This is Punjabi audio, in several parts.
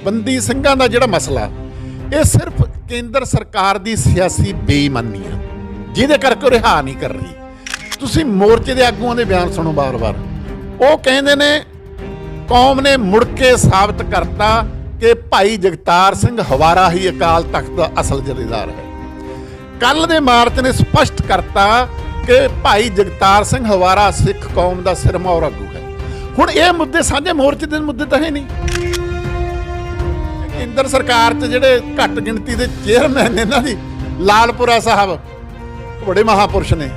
ਬੰਦੀ ਸਿੰਘਾਂ ਦਾ ਜਿਹੜਾ ਮਸਲਾ ਇਹ ਸਿਰਫ ਕੇਂਦਰ ਸਰਕਾਰ ਦੀ ਸਿਆਸੀ ਬੇਈਮਾਨੀ ਆ ਜਿਹਦੇ ਕਰਕੇ ਉਹ ਰਿਹਾ ਨਹੀਂ ਕਰ ਰਹੀ। ਤੁਸੀਂ ਮੋਰਚੇ ਦੇ ਆਗੂਆਂ ਦੇ ਬਿਆਨ ਸੁਣੋ ਵਾਰ-ਵਾਰ। ਉਹ ਕਹਿੰਦੇ ਨੇ ਕੌਮ ਨੇ ਮੁੜ ਕੇ ਸਾਬਤ ਕਰਤਾ ਕਿ ਭਾਈ ਜਗਤਾਰ ਸਿੰਘ ਹਵਾਰਾ ਹੀ ਅਕਾਲ ਤਖਤ ਦਾ ਅਸਲ ਜਥੇਦਾਰ ਹੈ। ਕੱਲ ਦੇ ਮਾਰਚ ਨੇ ਸਪਸ਼ਟ ਕਰਤਾ ਕਿ ਭਾਈ ਜਗਤਾਰ ਸਿੰਘ ਹਵਾਰਾ ਸਿੱਖ ਕੌਮ ਦਾ ਸਿਰਮੌਰ ਆਗੂ ਹੈ। ਹੁਣ ਇਹ ਮੁੱਦੇ ਸਾਂਝੇ ਮੋਰਚੇ ਦੇ ਮੁੱਦੇ ਤਾਂ ਹੈ ਨਹੀਂ। ਕੇਂਦਰ ਸਰਕਾਰ 'ਚ ਜਿਹੜੇ ਘੱਟ ਗਿਣਤੀ ਦੇ ਚੇਅਰਮੈਨ ਨੇ ਇਹਨਾਂ ਦੀ ਲਾਲਪੁਰਾ ਸਾਹਿਬ ਬੜੇ ਮਹਾਪੁਰਸ਼ ਨੇ,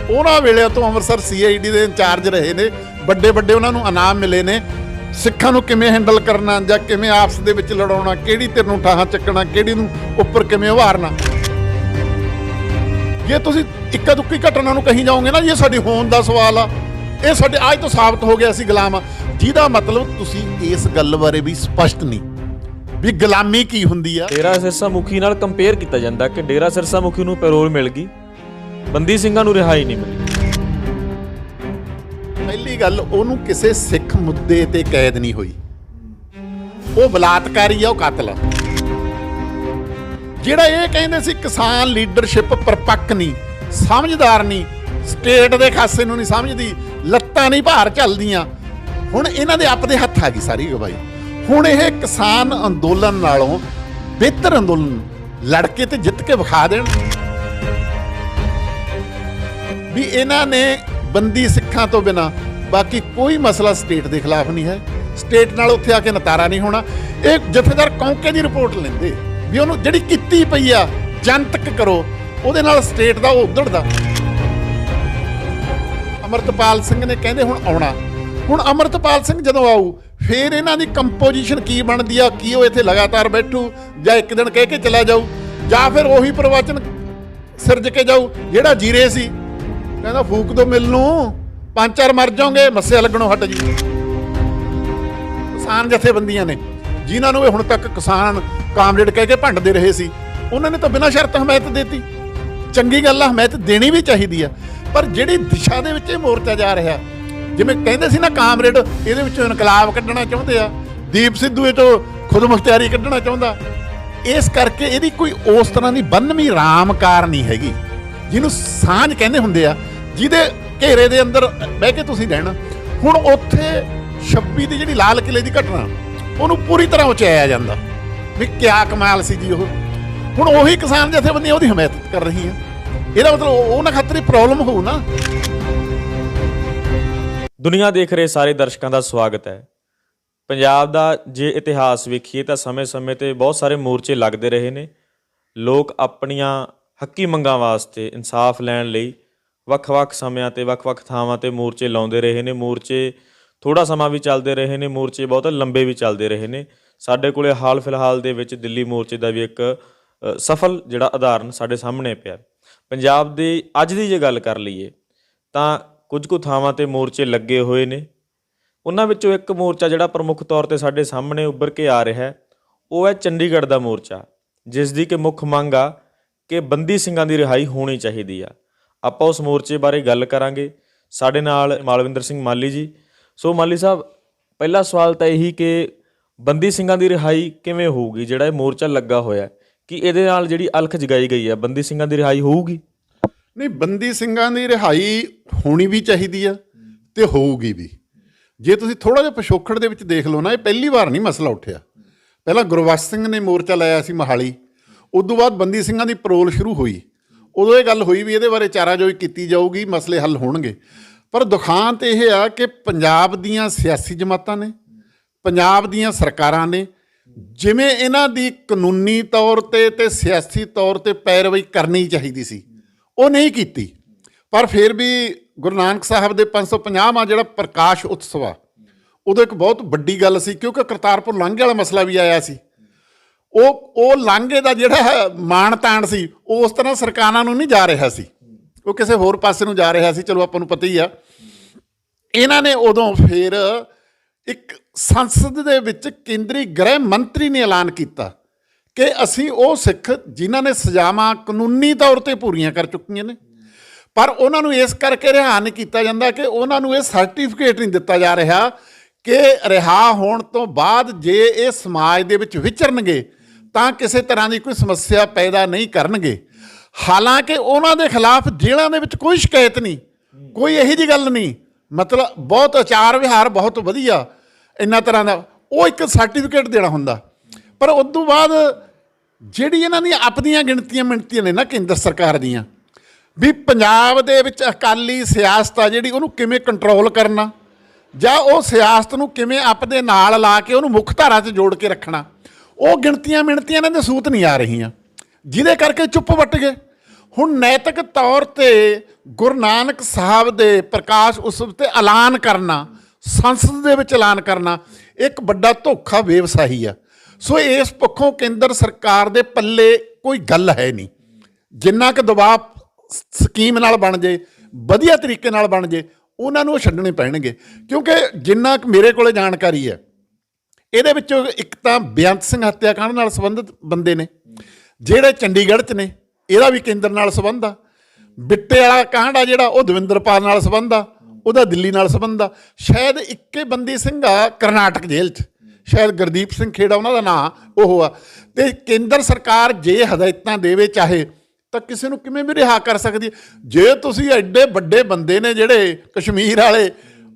ਉਹਨਾਂ ਵੇਲੇ ਤੋਂ ਅੰਮ੍ਰਿਤਸਰ CID ਦੇ ਇੰਚਾਰਜ ਰਹੇ ਨੇ। ਵੱਡੇ ਉਹਨਾਂ ਨੂੰ ਇਨਾਮ ਮਿਲੇ ਨੇ ਸਿੱਖਾਂ ਨੂੰ ਕਿਵੇਂ ਹੈਂਡਲ ਕਰਨਾ ਜਾਂ ਕਿਵੇਂ ਆਪਸ ਦੇ ਵਿੱਚ ਲੜਾਉਣਾ, ਕਿਹੜੀ ਧਿਰ ਨੂੰ ਠਾਹਾਂ ਚੱਕਣਾ, ਕਿਹੜੀ ਨੂੰ ਉੱਪਰ ਕਿਵੇਂ ਉਭਾਰਨਾ। ਜੇ ਤੁਸੀਂ ਇੱਕਾ ਦੁੱਕੀ ਘਟਨਾ ਨੂੰ ਕਹੀ ਜਾਓਗੇ ਨਾ ਇਹ ਸਾਡੀ ਹੋਣ ਦਾ ਸਵਾਲ ਆ, ਇਹ ਸਾਡੇ ਅੱਜ ਤੋਂ ਸਾਬਤ ਹੋ ਗਿਆ ਸੀ ਗੁਲਾਮ ਆ, ਜਿਹਦਾ ਮਤਲਬ ਤੁਸੀਂ ਇਸ ਗੱਲ ਬਾਰੇ ਵੀ ਸਪਸ਼ਟ ਨਹੀਂ ਵੀ ਗੁਲਾਮੀ ਕੀ ਹੁੰਦੀ ਆ। ਡੇਰਾ ਸਿਰਸਾ ਮੁਖੀ ਨਾਲ ਕੰਪੇਅਰ ਕੀਤਾ ਜਾਂਦਾ ਕਿ ਡੇਰਾ ਸਿਰਸਾ ਮੁਖੀ ਨੂੰ ਪੈਰੋਲ ਮਿਲ ਗਈ, ਬੰਦੀ ਸਿੰਘਾਂ ਨੂੰ ਰਿਹਾਈ ਨਹੀਂ ਮਿਲੀ। ਪਹਿਲੀ ਗੱਲ, ਉਹਨੂੰ ਕਿਸੇ ਸਿੱਖ ਮੁੱਦੇ ਤੇ ਕੈਦ ਨਹੀਂ ਹੋਈ, ਉਹ ਬਲਾਤਕਾਰੀ ਆ, ਉਹ ਕਾਤਲ ਆ। ਜਿਹੜਾ ਇਹ ਕਹਿੰਦੇ ਸੀ ਕਿਸਾਨ ਲੀਡਰਸ਼ਿਪ ਪਰਪੱਕ ਨਹੀਂ, ਸਮਝਦਾਰ ਨਹੀਂ, ਸਟੇਟ ਦੇ ਖਾਸੇ ਨੂੰ ਨਹੀਂ ਸਮਝਦੀ, ਲੱਤਾਂ ਨਹੀਂ ਭਾਰ ਚੱਲਦੀਆਂ, ਹੁਣ ਇਹਨਾਂ ਦੇ ਆਪਦੇ ਹੱਥ ਆ ਗਈ ਸਾਰੀ ਅਗਵਾਈ। ਹੁਣ ਇਹ ਕਿਸਾਨ ਅੰਦੋਲਨ ਨਾਲੋਂ ਬਿਹਤਰ ਅੰਦੋਲਨ ਲੜ ਕੇ ਤੇ ਜਿੱਤ ਕੇ ਵਿਖਾ ਦੇਣ ਵੀ ਇਹਨਾਂ ਨੇ ਬੰਦੀ ਸਿੱਖਾਂ ਤੋਂ ਬਿਨਾਂ ਬਾਕੀ ਕੋਈ ਮਸਲਾ ਸਟੇਟ ਦੇ ਖਿਲਾਫ ਨਹੀਂ ਹੈ। ਸਟੇਟ ਨਾਲ ਉੱਥੇ ਆ ਕੇ ਨਤਾਰਾ ਨਹੀਂ ਹੋਣਾ। ਇਹ ਜਥੇਦਾਰ ਕੌਂਕੇ ਦੀ ਰਿਪੋਰਟ ਲੈਂਦੇ ਵੀ ਉਹਨੂੰ ਜਿਹੜੀ ਕੀਤੀ ਪਈ ਆ ਜਨਤਕ ਕਰੋ, ਉਹਦੇ ਨਾਲ ਸਟੇਟ ਦਾ ਉਹ ਉਧੜਦਾ। ਅਮਰਤਪਾਲ ਸਿੰਘ ਨੇ ਕਹਿੰਦੇ ਹੁਣ ਆਉਣਾ। ਹੁਣ ਅਮਰਤਪਾਲ ਸਿੰਘ ਜਦੋਂ ਆਊ ਫਿਰ ਇਹਨਾਂ ਦੀ ਕੰਪੋਜੀਸ਼ਨ ਕੀ ਬਣਦੀ ਆ, ਕੀ ਉਹ ਇੱਥੇ ਲਗਾਤਾਰ ਬੈਠੂ ਜਾਂ ਇੱਕ ਦਿਨ ਕਹਿ ਕੇ ਚਲਾ ਜਾਊ ਜਾਂ ਫਿਰ ਉਹੀ ਪ੍ਰਵਚਨ ਸਿਰਜ ਕੇ ਜਾਊ ਜਿਹੜਾ ਜੀਰੇ ਸੀ, ਕਹਿੰਦਾ ਫੂਕ ਦੋ ਮਿਲ ਨੂੰ 5-4 ਮਰ ਜਾਓਗੇ, ਮੱਸਿਆ ਲੱਗਣੋਂ ਹਟ ਜੀ। ਕਿਸਾਨ ਜਥੇਬੰਦੀਆਂ ਨੇ ਜਿਨ੍ਹਾਂ ਨੂੰ ਇਹ ਹੁਣ ਤੱਕ ਕਿਸਾਨ ਕਾਮਰੇਡ ਕਹਿ ਕੇ ਭੰਡਦੇ ਰਹੇ ਸੀ, ਉਹਨਾਂ ਨੇ ਤਾਂ ਬਿਨਾਂ ਸ਼ਰਤ ਹਮਾਇਤ ਦੇਤੀ। ਚੰਗੀ ਗੱਲ ਆ, ਹਮਾਇਤ ਦੇਣੀ ਵੀ ਚਾਹੀਦੀ ਆ, ਪਰ ਜਿਹੜੀ ਦਿਸ਼ਾ ਦੇ ਵਿੱਚ ਇਹ ਮੋਰਚਾ ਜਾ ਰਿਹਾ, ਜਿਵੇਂ ਕਹਿੰਦੇ ਸੀ ਨਾ ਕਾਮਰੇਡ ਇਹਦੇ ਵਿੱਚੋਂ ਇਨਕਲਾਬ ਕੱਢਣਾ ਚਾਹੁੰਦੇ ਆ, ਦੀਪ ਸਿੱਧੂ ਇਹ ਤੋਂ ਖੁਦ ਮੁਖਤਿਆਰੀ ਕੱਢਣਾ ਚਾਹੁੰਦਾ, ਇਸ ਕਰਕੇ ਇਹਦੀ ਕੋਈ ਉਸ ਤਰ੍ਹਾਂ ਦੀ ਬੰਨਵੀਂ ਰਾਮਕਾਰ ਨਹੀਂ ਹੈਗੀ ਜਿਹਨੂੰ ਸਾਂਝ ਕਹਿੰਦੇ ਹੁੰਦੇ ਆ, ਜਿਹਦੇ ਘੇਰੇ ਦੇ ਅੰਦਰ ਬਹਿ ਕੇ ਤੁਸੀਂ ਰਹਿਣਾ। ਹੁਣ ਉੱਥੇ 26 ਦੀ ਜਿਹੜੀ ਲਾਲ ਕਿਲੇ ਦੀ ਘਟਨਾ, ਉਹਨੂੰ ਪੂਰੀ ਤਰ੍ਹਾਂ ਉਚਾਇਆ ਜਾਂਦਾ ਵੀ ਕਿਆ ਕਮਾਲ ਸੀ ਜੀ ਉਹ। ਹੁਣ ਉਹੀ ਕਿਸਾਨ ਜਥੇਬੰਦੀਆਂ ਉਹਦੀ ਹਮਾਇਤ ਕਰ ਰਹੀ ਹੈ। ਇਹਦਾ ਮਤਲਬ ਉਹਨਾਂ ਖਾਤਰ ਹੀ ਪ੍ਰੋਬਲਮ ਹੋਊ ਨਾ। ਦੁਨੀਆ ਦੇਖ ਰਹੇ ਸਾਰੇ ਦਰਸ਼ਕਾਂ ਦਾ ਸਵਾਗਤ ਹੈ। ਪੰਜਾਬ ਦਾ ਜੇ ਇਤਿਹਾਸ ਵੇਖੀਏ ਤਾਂ ਸਮੇਂ-ਸਮੇਂ ਤੇ ਬਹੁਤ ਸਾਰੇ ਮੋਰਚੇ ਲੱਗਦੇ ਰਹੇ ਨੇ। ਲੋਕ ਆਪਣੀਆਂ ਹੱਕੀ ਮੰਗਾਂ ਵਾਸਤੇ ਇਨਸਾਫ ਲੈਣ ਲਈ ਵੱਖ-ਵੱਖ ਸਮਿਆਂ ਤੇ ਵੱਖ-ਵੱਖ ਥਾਵਾਂ ਤੇ ਮੋਰਚੇ ਲਾਉਂਦੇ ਰਹੇ ਨੇ। ਮੋਰਚੇ ਥੋੜ੍ਹਾ ਸਮਾਂ ਵੀ ਚੱਲਦੇ ਰਹੇ ਨੇ, ਮੋਰਚੇ ਬਹੁਤ ਲੰਬੇ ਵੀ ਚੱਲਦੇ ਰਹੇ ਨੇ। ਸਾਡੇ ਕੋਲੇ ਹਾਲ ਫਿਲਹਾਲ ਦੇ ਵਿੱਚ ਦਿੱਲੀ ਮੋਰਚੇ ਦਾ ਵੀ ਇੱਕ ਸਫਲ ਜਿਹੜਾ ਉਦਾਹਰਨ ਸਾਡੇ ਸਾਹਮਣੇ ਪਿਆ। ਪੰਜਾਬ ਦੇ ਅੱਜ ਦੀ ਜੇ ਗੱਲ ਕਰ ਲਈਏ ਤਾਂ ਕੁਝ ਕੁ ਥਾਵਾਂ ਤੇ ਮੋਰਚੇ ਲੱਗੇ ਹੋਏ ਨੇ। ਉਹਨਾਂ ਵਿੱਚੋਂ ਇੱਕ ਮੋਰਚਾ ਜਿਹੜਾ ਪ੍ਰਮੁੱਖ ਤੌਰ ਤੇ ਸਾਡੇ ਸਾਹਮਣੇ ਉੱਭਰ ਕੇ ਆ ਰਿਹਾ ਹੈ, ਉਹ ਹੈ ਚੰਡੀਗੜ੍ਹ ਦਾ ਮੋਰਚਾ, ਜਿਸ ਦੀ ਕਿ ਮੁੱਖ ਮੰਗ ਆ ਕਿ ਬੰਦੀ ਸਿੰਘਾਂ ਦੀ ਰਿਹਾਈ ਹੋਣੀ ਚਾਹੀਦੀ ਆ। ਆਪਾਂ ਉਸ ਮੋਰਚੇ ਬਾਰੇ ਗੱਲ ਕਰਾਂਗੇ। ਸਾਡੇ ਨਾਲ ਮਾਲਵਿੰਦਰ ਸਿੰਘ ਮਾਲੀ ਜੀ। ਸੋ ਮਾਲੀ ਸਾਹਿਬ, ਪਹਿਲਾ ਸਵਾਲ ਤਾਂ ਇਹੀ ਕਿ ਬੰਦੀ ਸਿੰਘਾਂ ਦੀ ਰਿਹਾਈ ਕਿਵੇਂ ਹੋਊਗੀ? ਜਿਹੜਾ ਇਹ ਮੋਰਚਾ ਲੱਗਾ ਹੋਇਆ, ਕਿ ਇਹਦੇ ਨਾਲ ਜਿਹੜੀ ਅਲਖ ਜਗਾਈ ਗਈ ਹੈ, ਬੰਦੀ ਸਿੰਘਾਂ ਦੀ ਰਿਹਾਈ ਹੋਊਗੀ? ਨਹੀਂ, ਬੰਦੀ ਸਿੰਘਾਂ ਦੀ ਰਿਹਾਈ ਹੋਣੀ ਵੀ ਚਾਹੀਦੀ ਆ ਤੇ ਹੋਊਗੀ ਵੀ। ਜੇ ਤੁਸੀਂ ਥੋੜ੍ਹਾ ਜਿਹਾ ਪਿਛੋਕੜ ਦੇ ਵਿੱਚ ਦੇਖ ਲਓ ਨਾ, ਇਹ ਪਹਿਲੀ ਵਾਰ ਨਹੀਂ ਮਸਲਾ ਉੱਠਿਆ। ਪਹਿਲਾਂ ਗੁਰਬਖਸ਼ ਸਿੰਘ ਨੇ ਮੋਰਚਾ ਲਾਇਆ ਸੀ ਮੋਹਾਲੀ, ਉਦੋਂ ਬਾਅਦ ਬੰਦੀ ਸਿੰਘਾਂ ਦੀ ਪਰੋਲ ਸ਼ੁਰੂ ਹੋਈ। ਉਦੋਂ ਇਹ ਗੱਲ ਹੋਈ ਵੀ ਇਹਦੇ ਬਾਰੇ ਚਾਰਾਜੋਈ ਕੀਤੀ ਜਾਊਗੀ, ਮਸਲੇ ਹੱਲ ਹੋਣਗੇ। ਪਰ ਦੁਖਾਂਤ ਇਹ ਆ ਕਿ ਪੰਜਾਬ ਦੀਆਂ ਸਿਆਸੀ ਜਮਾਤਾਂ ਨੇ, ਪੰਜਾਬ ਦੀਆਂ ਸਰਕਾਰਾਂ ਨੇ, ਜਿਵੇਂ ਇਹਨਾਂ ਦੀ ਕਾਨੂੰਨੀ ਤੌਰ ਤੇ ਸਿਆਸੀ ਤੌਰ ਤੇ ਪੈਰਵਾਈ ਕਰਨੀ ਚਾਹੀਦੀ ਸੀ, ਉਹ ਨਹੀਂ ਕੀਤੀ। ਪਰ ਫਿਰ ਵੀ ਗੁਰੂ ਨਾਨਕ ਸਾਹਿਬ ਦੇ 550ਵਾਂ ਜਿਹੜਾ ਪ੍ਰਕਾਸ਼ ਉਤਸਵ ਆ, ਉਦੋਂ ਇੱਕ ਬਹੁਤ ਵੱਡੀ ਗੱਲ ਸੀ, ਕਿਉਂਕਿ ਕਰਤਾਰਪੁਰ ਲਾਂਘੇ ਵਾਲਾ ਮਸਲਾ ਵੀ ਆਇਆ ਸੀ। ਉਹ ਲਾਂਘੇ ਦਾ ਜਿਹੜਾ ਮਾਣ ਤਾਣ ਸੀ, ਉਹ ਉਸ ਤਰ੍ਹਾਂ ਸਰਕਾਰਾਂ ਨੂੰ ਨਹੀਂ ਜਾ ਰਿਹਾ ਸੀ, ਉਹ ਕਿਸੇ ਹੋਰ ਪਾਸੇ ਨੂੰ ਜਾ ਰਿਹਾ ਸੀ। ਚਲੋ ਆਪਾਂ ਨੂੰ ਪਤਾ ਹੀ ਆ। ਇਹਨਾਂ ਨੇ ਉਦੋਂ ਫਿਰ ਇੱਕ ਸੰਸਦ ਦੇ ਵਿੱਚ ਕੇਂਦਰੀ ਗ੍ਰਹਿ ਮੰਤਰੀ ਨੇ ਐਲਾਨ ਕੀਤਾ ਕਿ ਅਸੀਂ ਉਹ ਸਿੱਖ ਜਿਨ੍ਹਾਂ ਨੇ ਸਜ਼ਾਵਾਂ ਕਾਨੂੰਨੀ ਤੌਰ ਤੇ ਪੂਰੀਆਂ ਕਰ ਚੁੱਕੀਆਂ ਨੇ, ਪਰ ਉਹਨਾਂ ਨੂੰ ਇਸ ਕਰਕੇ ਰਿਹਾ ਨਹੀਂ ਕੀਤਾ ਜਾਂਦਾ ਕਿ ਉਹਨਾਂ ਨੂੰ ਇਹ ਸਰਟੀਫਿਕੇਟ ਨਹੀਂ ਦਿੱਤਾ ਜਾ ਰਿਹਾ ਕਿ ਰਿਹਾ ਹੋਣ ਤੋਂ ਬਾਅਦ ਜੇ ਇਹ ਸਮਾਜ ਦੇ ਵਿੱਚ ਵਿਚਰਨਗੇ ਤਾਂ ਕਿਸੇ ਤਰ੍ਹਾਂ ਦੀ ਕੋਈ ਸਮੱਸਿਆ ਪੈਦਾ ਨਹੀਂ ਕਰਨਗੇ। ਹਾਲਾਂਕਿ ਉਹਨਾਂ ਦੇ ਖਿਲਾਫ ਜੇਲ੍ਹਾਂ ਦੇ ਵਿੱਚ ਕੋਈ ਸ਼ਿਕਾਇਤ ਨਹੀਂ, ਕੋਈ ਇਹੋ ਜਿਹੀ ਗੱਲ ਨਹੀਂ, ਮਤਲਬ ਬਹੁਤ ਆਚਾਰ ਵਿਹਾਰ ਬਹੁਤ ਵਧੀਆ ਇੰਨਾ ਤਰ੍ਹਾਂ ਦਾ, ਉਹ ਇੱਕ ਸਰਟੀਫਿਕੇਟ ਦੇਣਾ ਹੁੰਦਾ। ਪਰ ਉਸ ਤੋਂ ਬਾਅਦ ਜਿਹੜੀ ਇਹਨਾਂ ਦੀਆਂ ਆਪਣੀਆਂ ਗਿਣਤੀਆਂ ਮਿਣਤੀਆਂ ਨੇ ਨਾ ਕੇਂਦਰ ਸਰਕਾਰ ਦੀਆਂ, ਵੀ ਪੰਜਾਬ ਦੇ ਵਿੱਚ ਅਕਾਲੀ ਸਿਆਸਤ ਆ ਜਿਹੜੀ ਉਹਨੂੰ ਕਿਵੇਂ ਕੰਟਰੋਲ ਕਰਨਾ, ਜਾਂ ਉਹ ਸਿਆਸਤ ਨੂੰ ਕਿਵੇਂ ਆਪਣੇ ਨਾਲ ਲਾ ਕੇ ਉਹਨੂੰ ਮੁੱਖ ਧਾਰਾ 'ਚ ਜੋੜ ਕੇ ਰੱਖਣਾ, ਉਹ ਗਿਣਤੀਆਂ ਮਿਣਤੀਆਂ ਇਹਨਾਂ ਦੇ ਸੂਤ ਨਹੀਂ ਆ ਰਹੀਆਂ, ਜਿਹਦੇ ਕਰਕੇ ਚੁੱਪ ਵੱਟ ਗਏ। ਹੁਣ ਨੈਤਿਕ ਤੌਰ 'ਤੇ ਗੁਰੂ ਨਾਨਕ ਸਾਹਿਬ ਦੇ ਪ੍ਰਕਾਸ਼ ਉਤਸਵ 'ਤੇ ਐਲਾਨ ਕਰਨਾ, ਸੰਸਦ ਦੇ ਵਿੱਚ ਐਲਾਨ ਕਰਨਾ ਇੱਕ ਵੱਡਾ ਧੋਖਾ ਬੇਵਸਾਹੀ ਆ। ਸੋ ਇਸ ਪੱਖੋਂ ਕੇਂਦਰ ਸਰਕਾਰ ਦੇ ਪੱਲੇ ਕੋਈ ਗੱਲ ਹੈ ਨਹੀਂ। ਜਿੰਨਾ ਕੁ ਦਬਾਅ ਸਕੀਮ ਨਾਲ ਬਣ ਜੇ, ਵਧੀਆ ਤਰੀਕੇ ਨਾਲ ਬਣ ਜੇ, ਉਹਨਾਂ ਨੂੰ ਉਹ ਛੱਡਣੇ ਪੈਣਗੇ। ਕਿਉਂਕਿ ਜਿੰਨਾ ਕੁ ਮੇਰੇ ਕੋਲ ਜਾਣਕਾਰੀ ਹੈ, ਇਹਦੇ ਵਿੱਚੋਂ ਇੱਕ ਤਾਂ ਬੇਅੰਤ ਸਿੰਘ ਹੱਤਿਆਕਾਂਡ ਨਾਲ ਸੰਬੰਧਿਤ ਬੰਦੇ ਨੇ ਜਿਹੜੇ ਚੰਡੀਗੜ੍ਹ 'ਚ ਨੇ, ਇਹਦਾ ਵੀ ਕੇਂਦਰ ਨਾਲ ਸੰਬੰਧ ਆ। ਬਿੱਟੇ ਵਾਲਾ ਕਾਂਡ ਆ ਜਿਹੜਾ, ਉਹ ਦਵਿੰਦਰਪਾਲ ਨਾਲ ਸੰਬੰਧ ਆ, ਉਹਦਾ ਦਿੱਲੀ ਨਾਲ ਸੰਬੰਧ ਆ। ਸ਼ਾਇਦ ਇੱਕੇ ਬੰਦੀ ਸਿੰਘ ਆ ਕਰਨਾਟਕ ਜੇਲ੍ਹ 'ਚ, ਸ਼ਾਇਦ ਗੁਰਦੀਪ ਸਿੰਘ ਖੇੜਾ ਉਹਨਾਂ ਦਾ ਨਾਂ ਉਹ ਆ। ਤੇ ਕੇਂਦਰ ਸਰਕਾਰ ਜੇ ਹਦਾਇਤਾਂ ਦੇਵੇ ਚਾਹੇ ਤਾਂ ਕਿਸੇ ਨੂੰ ਕਿਵੇਂ ਵੀ ਰਿਹਾ ਕਰ ਸਕਦੀ ਹੈ। ਜੇ ਤੁਸੀਂ ਐਡੇ ਵੱਡੇ ਬੰਦੇ ਨੇ ਜਿਹੜੇ ਕਸ਼ਮੀਰ ਵਾਲੇ,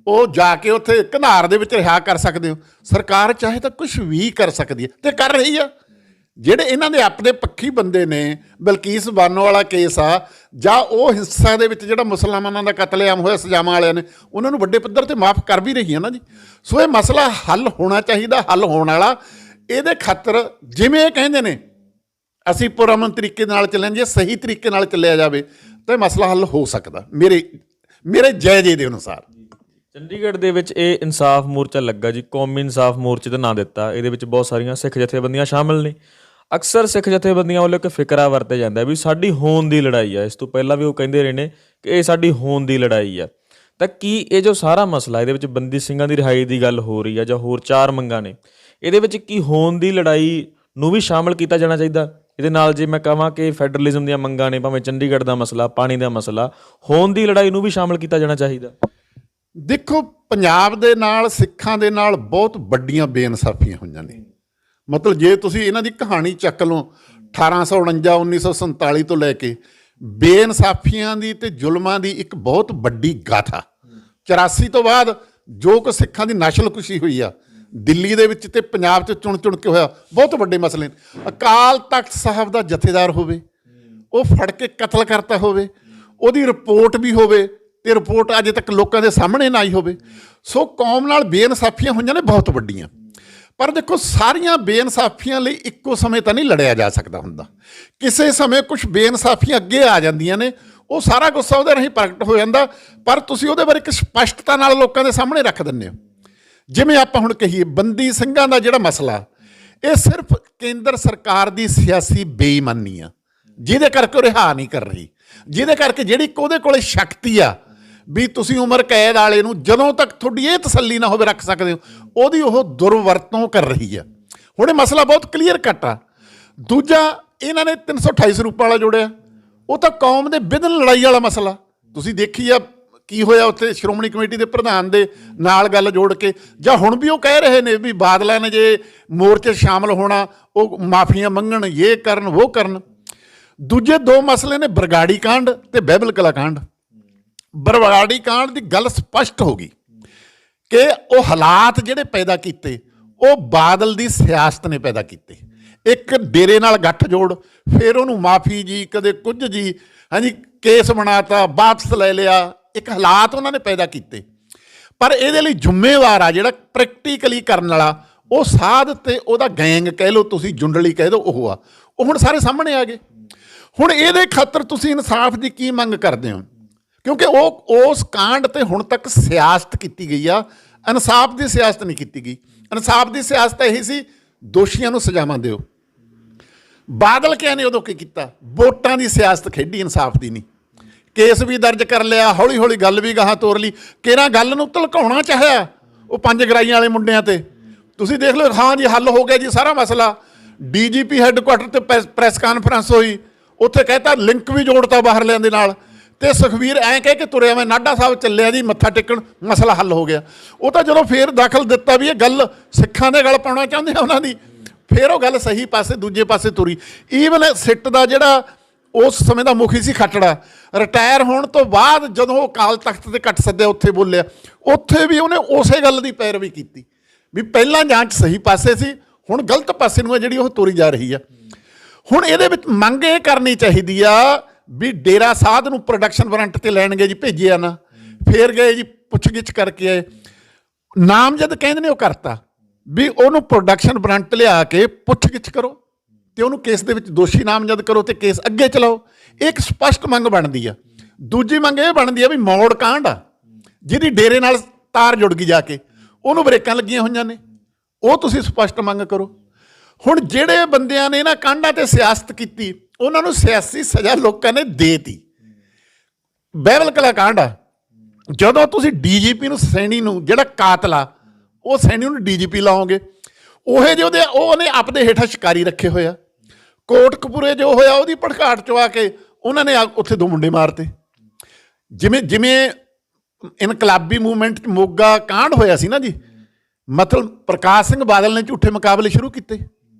ਉਹ ਜਾ ਕੇ ਉੱਥੇ ਘਨਾਰ ਦੇ ਵਿੱਚ ਰਿਹਾ ਕਰ ਸਕਦੇ ਹੋ, ਸਰਕਾਰ ਚਾਹੇ ਤਾਂ ਕੁਛ ਵੀ ਕਰ ਸਕਦੀ ਹੈ ਤੇ ਕਰ ਰਹੀ ਆ। ਜਿਹੜੇ ਇਹਨਾਂ ਦੇ ਆਪਣੇ ਪੱਖੀ ਬੰਦੇ ਨੇ, ਬਲਕੀਸ ਬਾਨੋ ਵਾਲਾ ਕੇਸ ਆ, ਜਾਂ ਉਹ ਹਿੰਸਾ ਦੇ ਵਿੱਚ ਜਿਹੜਾ ਮੁਸਲਮਾਨਾਂ ਦਾ ਕਤਲੇਆਮ ਹੋਇਆ ਸਜਾਵਾਂ ਵਾਲਿਆਂ ਨੇ, ਉਹਨਾਂ ਨੂੰ ਵੱਡੇ ਪੱਧਰ ਤੇ ਮਾਫ ਕਰ ਵੀ ਰਹੀ ਹੈ ਨਾ ਜੀ। ਸੋ ਇਹ ਮਸਲਾ ਹੱਲ ਹੋਣਾ ਚਾਹੀਦਾ, ਹੱਲ ਹੋਣ ਵਾਲਾ। ਇਹਦੇ ਖਾਤਰ ਜਿਵੇਂ ਇਹ ਕਹਿੰਦੇ ਨੇ ਅਸੀਂ ਪੁਰਅਮਨ ਤਰੀਕੇ ਨਾਲ ਚੱਲਾਂ, ਜੇ ਸਹੀ ਤਰੀਕੇ ਨਾਲ ਚੱਲਿਆ ਜਾਵੇ ਤਾਂ ਇਹ ਮਸਲਾ ਹੱਲ ਹੋ ਸਕਦਾ ਮੇਰੇ ਜਾਇਜ਼ੇ ਦੇ ਅਨੁਸਾਰ। ਚੰਡੀਗੜ੍ਹ ਦੇ ਵਿੱਚ ਇਹ ਇਨਸਾਫ ਮੋਰਚਾ ਲੱਗਾ ਜੀ, ਕੌਮੀ ਇਨਸਾਫ ਮੋਰਚੇ ਦਾ ਨਾਂ ਦਿੱਤਾ। ਇਹਦੇ ਵਿੱਚ ਬਹੁਤ ਸਾਰੀਆਂ ਸਿੱਖ ਜਥੇਬੰਦੀਆਂ ਸ਼ਾਮਲ ਨੇ। ਅਕਸਰ ਸਿੱਖ ਜਥੇਬੰਦੀਆਂ ਵੱਲੋਂ ਇੱਕ ਫਿਕਰਾ ਵਰਤਿਆ ਜਾਂਦਾ ਵੀ ਸਾਡੀ ਹੋਂਦ ਦੀ ਲੜਾਈ ਆ। ਇਸ ਤੋਂ ਪਹਿਲਾਂ ਵੀ ਉਹ ਕਹਿੰਦੇ ਰਹੇ ਨੇ ਕਿ ਇਹ ਸਾਡੀ ਹੋਂਦ ਦੀ ਲੜਾਈ ਆ। ਤਾਂ ਕੀ ਇਹ ਜੋ ਸਾਰਾ ਮਸਲਾ, ਇਹਦੇ ਵਿੱਚ ਬੰਦੀ ਸਿੰਘਾਂ ਦੀ ਰਿਹਾਈ ਦੀ ਗੱਲ ਹੋ ਰਹੀ ਆ ਜਾਂ ਹੋਰ 4 ਮੰਗਾਂ ਨੇ, ਇਹਦੇ ਵਿੱਚ ਕੀ ਹੋਂਦ ਦੀ ਲੜਾਈ ਨੂੰ ਵੀ ਸ਼ਾਮਲ ਕੀਤਾ ਜਾਣਾ ਚਾਹੀਦਾ? ਇਹਦੇ ਨਾਲ ਜੇ ਮੈਂ ਕਹਾਂ ਕਿ ਫੈਡਰਲਿਜ਼ਮ ਦੀਆਂ ਮੰਗਾਂ ਨੇ, ਭਾਵੇਂ ਚੰਡੀਗੜ੍ਹ ਦਾ ਮਸਲਾ, ਪਾਣੀ ਦਾ ਮਸਲਾ, ਹੋਂਦ ਦੀ ਲੜਾਈ ਨੂੰ ਵੀ ਸ਼ਾਮਲ ਕੀਤਾ ਜਾਣਾ ਚਾਹੀਦਾ? ਦੇਖੋ, ਪੰਜਾਬ ਦੇ ਨਾਲ ਸਿੱਖਾਂ ਦੇ ਨਾਲ ਬਹੁਤ ਵੱਡੀਆਂ ਬੇਇਨਸਾਫੀਆਂ ਹੋਈਆਂ ਨੇ। ਮਤਲਬ ਜੇ ਤੁਸੀਂ ਇਹਨਾਂ ਦੀ ਕਹਾਣੀ ਚੱਕ ਲਓ 1849 1947 ਤੋਂ ਲੈ ਕੇ, ਬੇਇਨਸਾਫੀਆਂ ਦੀ ਤੇ ਜ਼ੁਲਮਾਂ ਦੀ ਇੱਕ ਬਹੁਤ ਵੱਡੀ ਗਾਥਾ। 84 ਤੋਂ ਬਾਅਦ ਜੋ ਕੁ ਸਿੱਖਾਂ ਦੀ ਨਸਲਕੁਸ਼ੀ ਹੋਈ ਆ ਦਿੱਲੀ ਦੇ ਵਿੱਚ ਤੇ ਪੰਜਾਬ 'ਚ ਚੁਣ ਚੁਣ ਕੇ ਹੋਇਆ, ਬਹੁਤ ਵੱਡੇ ਮਸਲੇ ਨੇ। ਅਕਾਲ ਤਖਤ ਸਾਹਿਬ ਦਾ ਜਥੇਦਾਰ ਹੋਵੇ, ਉਹ ਫੜ ਕੇ ਕਤਲ ਕਰਤਾ ਹੋਵੇ, ਉਹਦੀ ਰਿਪੋਰਟ ਵੀ ਹੋਵੇ ਤੇ ਰਿਪੋਰਟ ਅਜੇ ਤੱਕ ਲੋਕਾਂ ਦੇ ਸਾਹਮਣੇ ਨਾ ਆਈ ਹੋਵੇ। ਸੋ ਕੌਮ ਨਾਲ ਬੇਇਨਸਾਫੀਆਂ ਹੋਈਆਂ ਨੇ ਬਹੁਤ ਵੱਡੀਆਂ। ਪਰ ਦੇਖੋ, ਸਾਰੀਆਂ ਬੇਇਨਸਾਫੀਆਂ ਲਈ ਇੱਕੋ ਸਮੇਂ ਤਾਂ ਨਹੀਂ ਲੜਿਆ ਜਾ ਸਕਦਾ ਹੁੰਦਾ। ਕਿਸੇ ਸਮੇਂ ਕੁਝ ਬੇਇਨਸਾਫੀਆਂ ਅੱਗੇ ਆ ਜਾਂਦੀਆਂ ਨੇ, ਉਹ ਸਾਰਾ ਗੁੱਸਾ ਉਹਦੇ ਰਾਹੀਂ ਪ੍ਰਗਟ ਹੋ ਜਾਂਦਾ, ਪਰ ਤੁਸੀਂ ਉਹਦੇ ਬਾਰੇ ਇੱਕ ਸਪਸ਼ਟਤਾ ਨਾਲ ਲੋਕਾਂ ਦੇ ਸਾਹਮਣੇ ਰੱਖ ਦਿੰਦੇ ਹੋ। ਜਿਵੇਂ ਆਪਾਂ ਹੁਣ ਕਹੀਏ, ਬੰਦੀ ਸਿੰਘਾਂ ਦਾ ਜਿਹੜਾ ਮਸਲਾ, ਇਹ ਸਿਰਫ ਕੇਂਦਰ ਸਰਕਾਰ ਦੀ ਸਿਆਸੀ ਬੇਈਮਾਨੀ ਆ, ਜਿਹਦੇ ਕਰਕੇ ਉਹ ਰਿਹਾ ਨਹੀਂ ਕਰ ਰਹੀ, ਜਿਹਦੇ ਕਰਕੇ ਜਿਹੜੀ ਉਹਦੇ ਕੋਲੇ ਸ਼ਕਤੀ ਆ ਵੀ ਤੁਸੀਂ ਉਮਰ ਕੈਦ ਵਾਲੇ ਨੂੰ ਜਦੋਂ ਤੱਕ ਤੁਹਾਡੀ ਇਹ ਤਸੱਲੀ ਨਾ ਹੋਵੇ ਰੱਖ ਸਕਦੇ ਹੋ, ਉਹਦੀ ਉਹ ਦੁਰਵਰਤੋਂ ਕਰ ਰਹੀ ਆ। ਹੁਣ ਇਹ ਮਸਲਾ ਬਹੁਤ ਕਲੀਅਰ ਕੱਟ ਆ। ਦੂਜਾ, ਇਹਨਾਂ ਨੇ 328 ਸਰੂਪਾਂ ਵਾਲਾ ਜੋੜਿਆ, ਉਹ ਤਾਂ ਕੌਮ ਦੇ ਵਿਦਨ ਲੜਾਈ ਵਾਲਾ ਮਸਲਾ। ਤੁਸੀਂ ਦੇਖੀ ਆ ਕੀ ਹੋਇਆ ਉੱਥੇ ਸ਼੍ਰੋਮਣੀ ਕਮੇਟੀ ਦੇ ਪ੍ਰਧਾਨ ਦੇ ਨਾਲ ਗੱਲ ਜੋੜ ਕੇ, ਜਾਂ ਹੁਣ ਵੀ ਉਹ ਕਹਿ ਰਹੇ ਨੇ ਵੀ ਬਾਦਲਾਂ ਨੇ ਜੇ ਮੋਰਚੇ ਸ਼ਾਮਲ ਹੋਣਾ, ਉਹ ਮਾਫੀਆਂ ਮੰਗਣ, ਇਹ ਕਰਨ, ਉਹ ਕਰਨ। ਦੂਜੇ 2 ਮਸਲੇ ਨੇ ਬਰਗਾੜੀ ਕਾਂਡ ਤੇ ਬਹਿਬਲ ਕਲਾ ਕਾਂਡ। ਬਰਗਾੜੀ ਕਾਂਡ ਦੀ ਗੱਲ ਸਪਸ਼ਟ ਹੋ ਗਈ ਕਿ ਉਹ ਹਾਲਾਤ ਜਿਹੜੇ ਪੈਦਾ ਕੀਤੇ, ਉਹ ਬਾਦਲ ਦੀ ਸਿਆਸਤ ਨੇ ਪੈਦਾ ਕੀਤੇ। ਇੱਕ ਡੇਰੇ ਨਾਲ ਗੱਠ ਜੋੜ, ਫਿਰ ਉਹਨੂੰ ਮਾਫੀ ਜੀ, ਕਦੇ ਕੁਝ ਜੀ, ਹਾਂਜੀ ਕੇਸ ਬਣਾਤਾ, ਵਾਪਸ ਲੈ ਲਿਆ, ਇੱਕ ਹਾਲਾਤ ਉਹਨਾਂ ਨੇ ਪੈਦਾ ਕੀਤੇ। ਪਰ ਇਹਦੇ ਲਈ ਜ਼ਿੰਮੇਵਾਰ ਆ ਜਿਹੜਾ ਪ੍ਰੈਕਟੀਕਲੀ ਕਰਨ ਵਾਲਾ, ਉਹ ਸਾਧ ਤੇ ਉਹਦਾ ਗੈਂਗ ਕਹਿ ਲਓ, ਤੁਸੀਂ ਜੁੰਡਲੀ ਕਹਿ ਦਿਓ, ਉਹ ਆ। ਉਹ ਹੁਣ ਸਾਰੇ ਸਾਹਮਣੇ ਆ ਗਏ। ਹੁਣ ਇਹਦੇ ਖਾਤਰ ਤੁਸੀਂ ਇਨਸਾਫ ਦੀ ਕੀ ਮੰਗ ਕਰਦੇ ਹੋ? ਕਿਉਂਕਿ ਉਹ ਉਸ ਕਾਂਡ ਤੇ ਹੁਣ ਤੱਕ ਸਿਆਸਤ ਕੀਤੀ ਗਈ ਆ, ਇਨਸਾਫ ਦੀ ਸਿਆਸਤ ਨਹੀਂ ਕੀਤੀ ਗਈ। ਇਨਸਾਫ ਦੀ ਸਿਆਸਤ ਇਹੀ ਸੀ, ਦੋਸ਼ੀਆਂ ਨੂੰ ਸਜ਼ਾਵਾਂ ਦਿਓ। ਬਾਦਲ ਕਿਆ ਨੇ ਉਦੋਂ ਕੀ ਕੀਤਾ? ਵੋਟਾਂ ਦੀ ਸਿਆਸਤ ਖੇਡੀ, ਇਨਸਾਫ ਦੀ ਨਹੀਂ। ਕੇਸ ਵੀ ਦਰਜ ਕਰ ਲਿਆ, ਹੌਲੀ ਹੌਲੀ ਗੱਲ ਵੀ ਗਾਹਾਂ ਤੋਰ ਲਈ। ਕਿਹੜਾ ਗੱਲ ਨੂੰ ਧਲਕਾਉਣਾ ਚਾਹਿਆ ਉਹ 5 ਗਰਾਈਆਂ ਵਾਲੇ ਮੁੰਡਿਆਂ ਤੇ। ਤੁਸੀਂ ਦੇਖ ਲਓ, ਹਾਂ ਜੀ ਹੱਲ ਹੋ ਗਿਆ ਜੀ ਸਾਰਾ ਮਸਲਾ। DGP ਹੈੱਡਕੁਆਟਰ ਤੇ ਪ੍ਰੈਸ ਕਾਨਫਰੰਸ ਹੋਈ, ਉੱਥੇ ਕਹਿਤਾ ਲਿੰਕ ਵੀ ਜੋੜਤਾ ਬਾਹਰਲਿਆਂ ਦੇ ਨਾਲ। ਤੇ ਸੁਖਬੀਰ ਐਂ ਕਹਿ ਕੇ ਤੁਰਿਆ, ਮੈਂ ਨਾਢਾ ਸਾਹਿਬ ਚੱਲਿਆ ਜੀ ਮੱਥਾ ਟੇਕਣ, ਮਸਲਾ ਹੱਲ ਹੋ ਗਿਆ। ਉਹ ਤਾਂ ਜਦੋਂ ਫੇਰ ਦਖਲ ਦਿੱਤਾ ਵੀ ਇਹ ਗੱਲ ਸਿੱਖਾਂ ਦੇ ਗਲ ਪਾਉਣਾ ਚਾਹੁੰਦੇ ਆ ਉਹਨਾਂ ਦੀ, ਫਿਰ ਉਹ ਗੱਲ ਸਹੀ ਪਾਸੇ ਦੂਜੇ ਪਾਸੇ ਤੁਰੀ। ਈਵਨ ਸਿੱਟ ਦਾ ਜਿਹੜਾ ਉਸ ਸਮੇਂ ਦਾ ਮੁਖੀ ਸੀ ਖੱਟੜਾ, ਰਿਟਾਇਰ ਹੋਣ ਤੋਂ ਬਾਅਦ ਜਦੋਂ ਉਹ ਅਕਾਲ ਤਖਤ ਤੇ ਕੱਟ ਸੱਦਿਆ ਉੱਥੇ ਬੋਲਿਆ, ਉੱਥੇ ਵੀ ਉਹਨੇ ਉਸੇ ਗੱਲ ਦੀ ਪੈਰਵੀ ਕੀਤੀ ਵੀ ਪਹਿਲਾਂ ਜਾਂਚ ਸਹੀ ਪਾਸੇ ਸੀ, ਹੁਣ ਗਲਤ ਪਾਸੇ ਨੂੰ ਆ ਜਿਹੜੀ ਉਹ ਤੁਰੀ ਜਾ ਰਹੀ ਆ। ਹੁਣ ਇਹਦੇ ਵਿੱਚ ਮੰਗ ਇਹ ਕਰਨੀ ਚਾਹੀਦੀ ਆ ਵੀ ਡੇਰਾ ਸਾਧ ਨੂੰ ਪ੍ਰੋਡਕਸ਼ਨ ਵਾਰੰਟ ਤੇ ਲੈਣਗੇ ਜੀ, ਭੇਜਿਆ ਨਾ, ਫੇਰ ਗਏ ਜੀ ਪੁੱਛਗਿੱਛ ਕਰਕੇ ਆਏ, ਨਾਮਜ਼ਦ ਕਹਿੰਦੇ ਨੇ ਉਹ ਕਰਤਾ ਵੀ ਉਹਨੂੰ ਪ੍ਰੋਡਕਸ਼ਨ ਵਾਰੰਟ ਲਿਆ ਕੇ ਪੁੱਛਗਿੱਛ ਕਰੋ ਤੇ ਉਹਨੂੰ ਕੇਸ ਦੇ ਵਿੱਚ ਦੋਸ਼ੀ ਨਾਮਜ਼ਦ ਕਰੋ ਤੇ ਕੇਸ ਅੱਗੇ ਚਲਾਓ। ਇਹ ਇੱਕ ਸਪਸ਼ਟ ਮੰਗ ਬਣਦੀ ਆ। ਦੂਜੀ ਮੰਗ ਇਹ ਬਣਦੀ ਆ ਵੀ ਮੌੜ ਕਾਂਡ ਆ ਜਿਹਦੀ ਡੇਰੇ ਨਾਲ ਤਾਰ ਜੁੜ ਗਈ ਜਾ ਕੇ, ਉਹਨੂੰ ਬ੍ਰੇਕਾਂ ਲੱਗੀਆਂ ਹੋਈਆਂ ਨੇ, ਉਹ ਤੁਸੀਂ ਸਪਸ਼ਟ ਮੰਗ ਕਰੋ। ਹੁਣ ਜਿਹੜੇ ਬੰਦਿਆਂ ਨੇ ਇਹਨਾਂ ਕਾਂਡਾਂ ਤੇ ਸਿਆਸਤ ਕੀਤੀ ਉਹਨਾਂ ਨੂੰ ਸਿਆਸੀ ਸਜ਼ਾ ਲੋਕਾਂ ਨੇ ਦੇਤੀ। ਬਹਿਬਲ ਕਲਾ ਕਾਂਡ ਆ, ਜਦੋਂ ਤੁਸੀਂ ਡੀਜੀਪੀ ਨੂੰ ਸੈਣੀ ਨੂੰ, ਜਿਹੜਾ ਕਾਤਲ ਆ ਉਹ ਸੈਣੀ ਨੂੰ ਡੀਜੀਪੀ ਲਾਓਗੇ, ਉਹੇ ਜਿਹੇ ਉਹਨੇ ਆਪਦੇ ਹੇਠਾਂ ਸ਼ਿਕਾਰੀ ਰੱਖੇ ਹੋਇਆ। ਕੋਟਕਪੂਰੇ ਜੋ ਹੋਇਆ ਉਹਦੀ ਭੜਕਾਟ ਚੋਂ ਆ ਕੇ ਉਹਨਾਂ ਨੇ ਉੱਥੇ 2 ਮੁੰਡੇ ਮਾਰਤੇ। ਜਿਵੇਂ ਜਿਵੇਂ ਇਨਕਲਾਬੀ ਮੂਵਮੈਂਟ 'ਚ ਮੋਗਾ ਕਾਂਡ ਹੋਇਆ ਸੀ ਨਾ ਜੀ, ਮਤਲਬ ਪ੍ਰਕਾਸ਼ ਸਿੰਘ ਬਾਦਲ ਨੇ ਝੂਠੇ ਮੁਕਾਬਲੇ ਸ਼ੁਰੂ ਕੀਤੇ,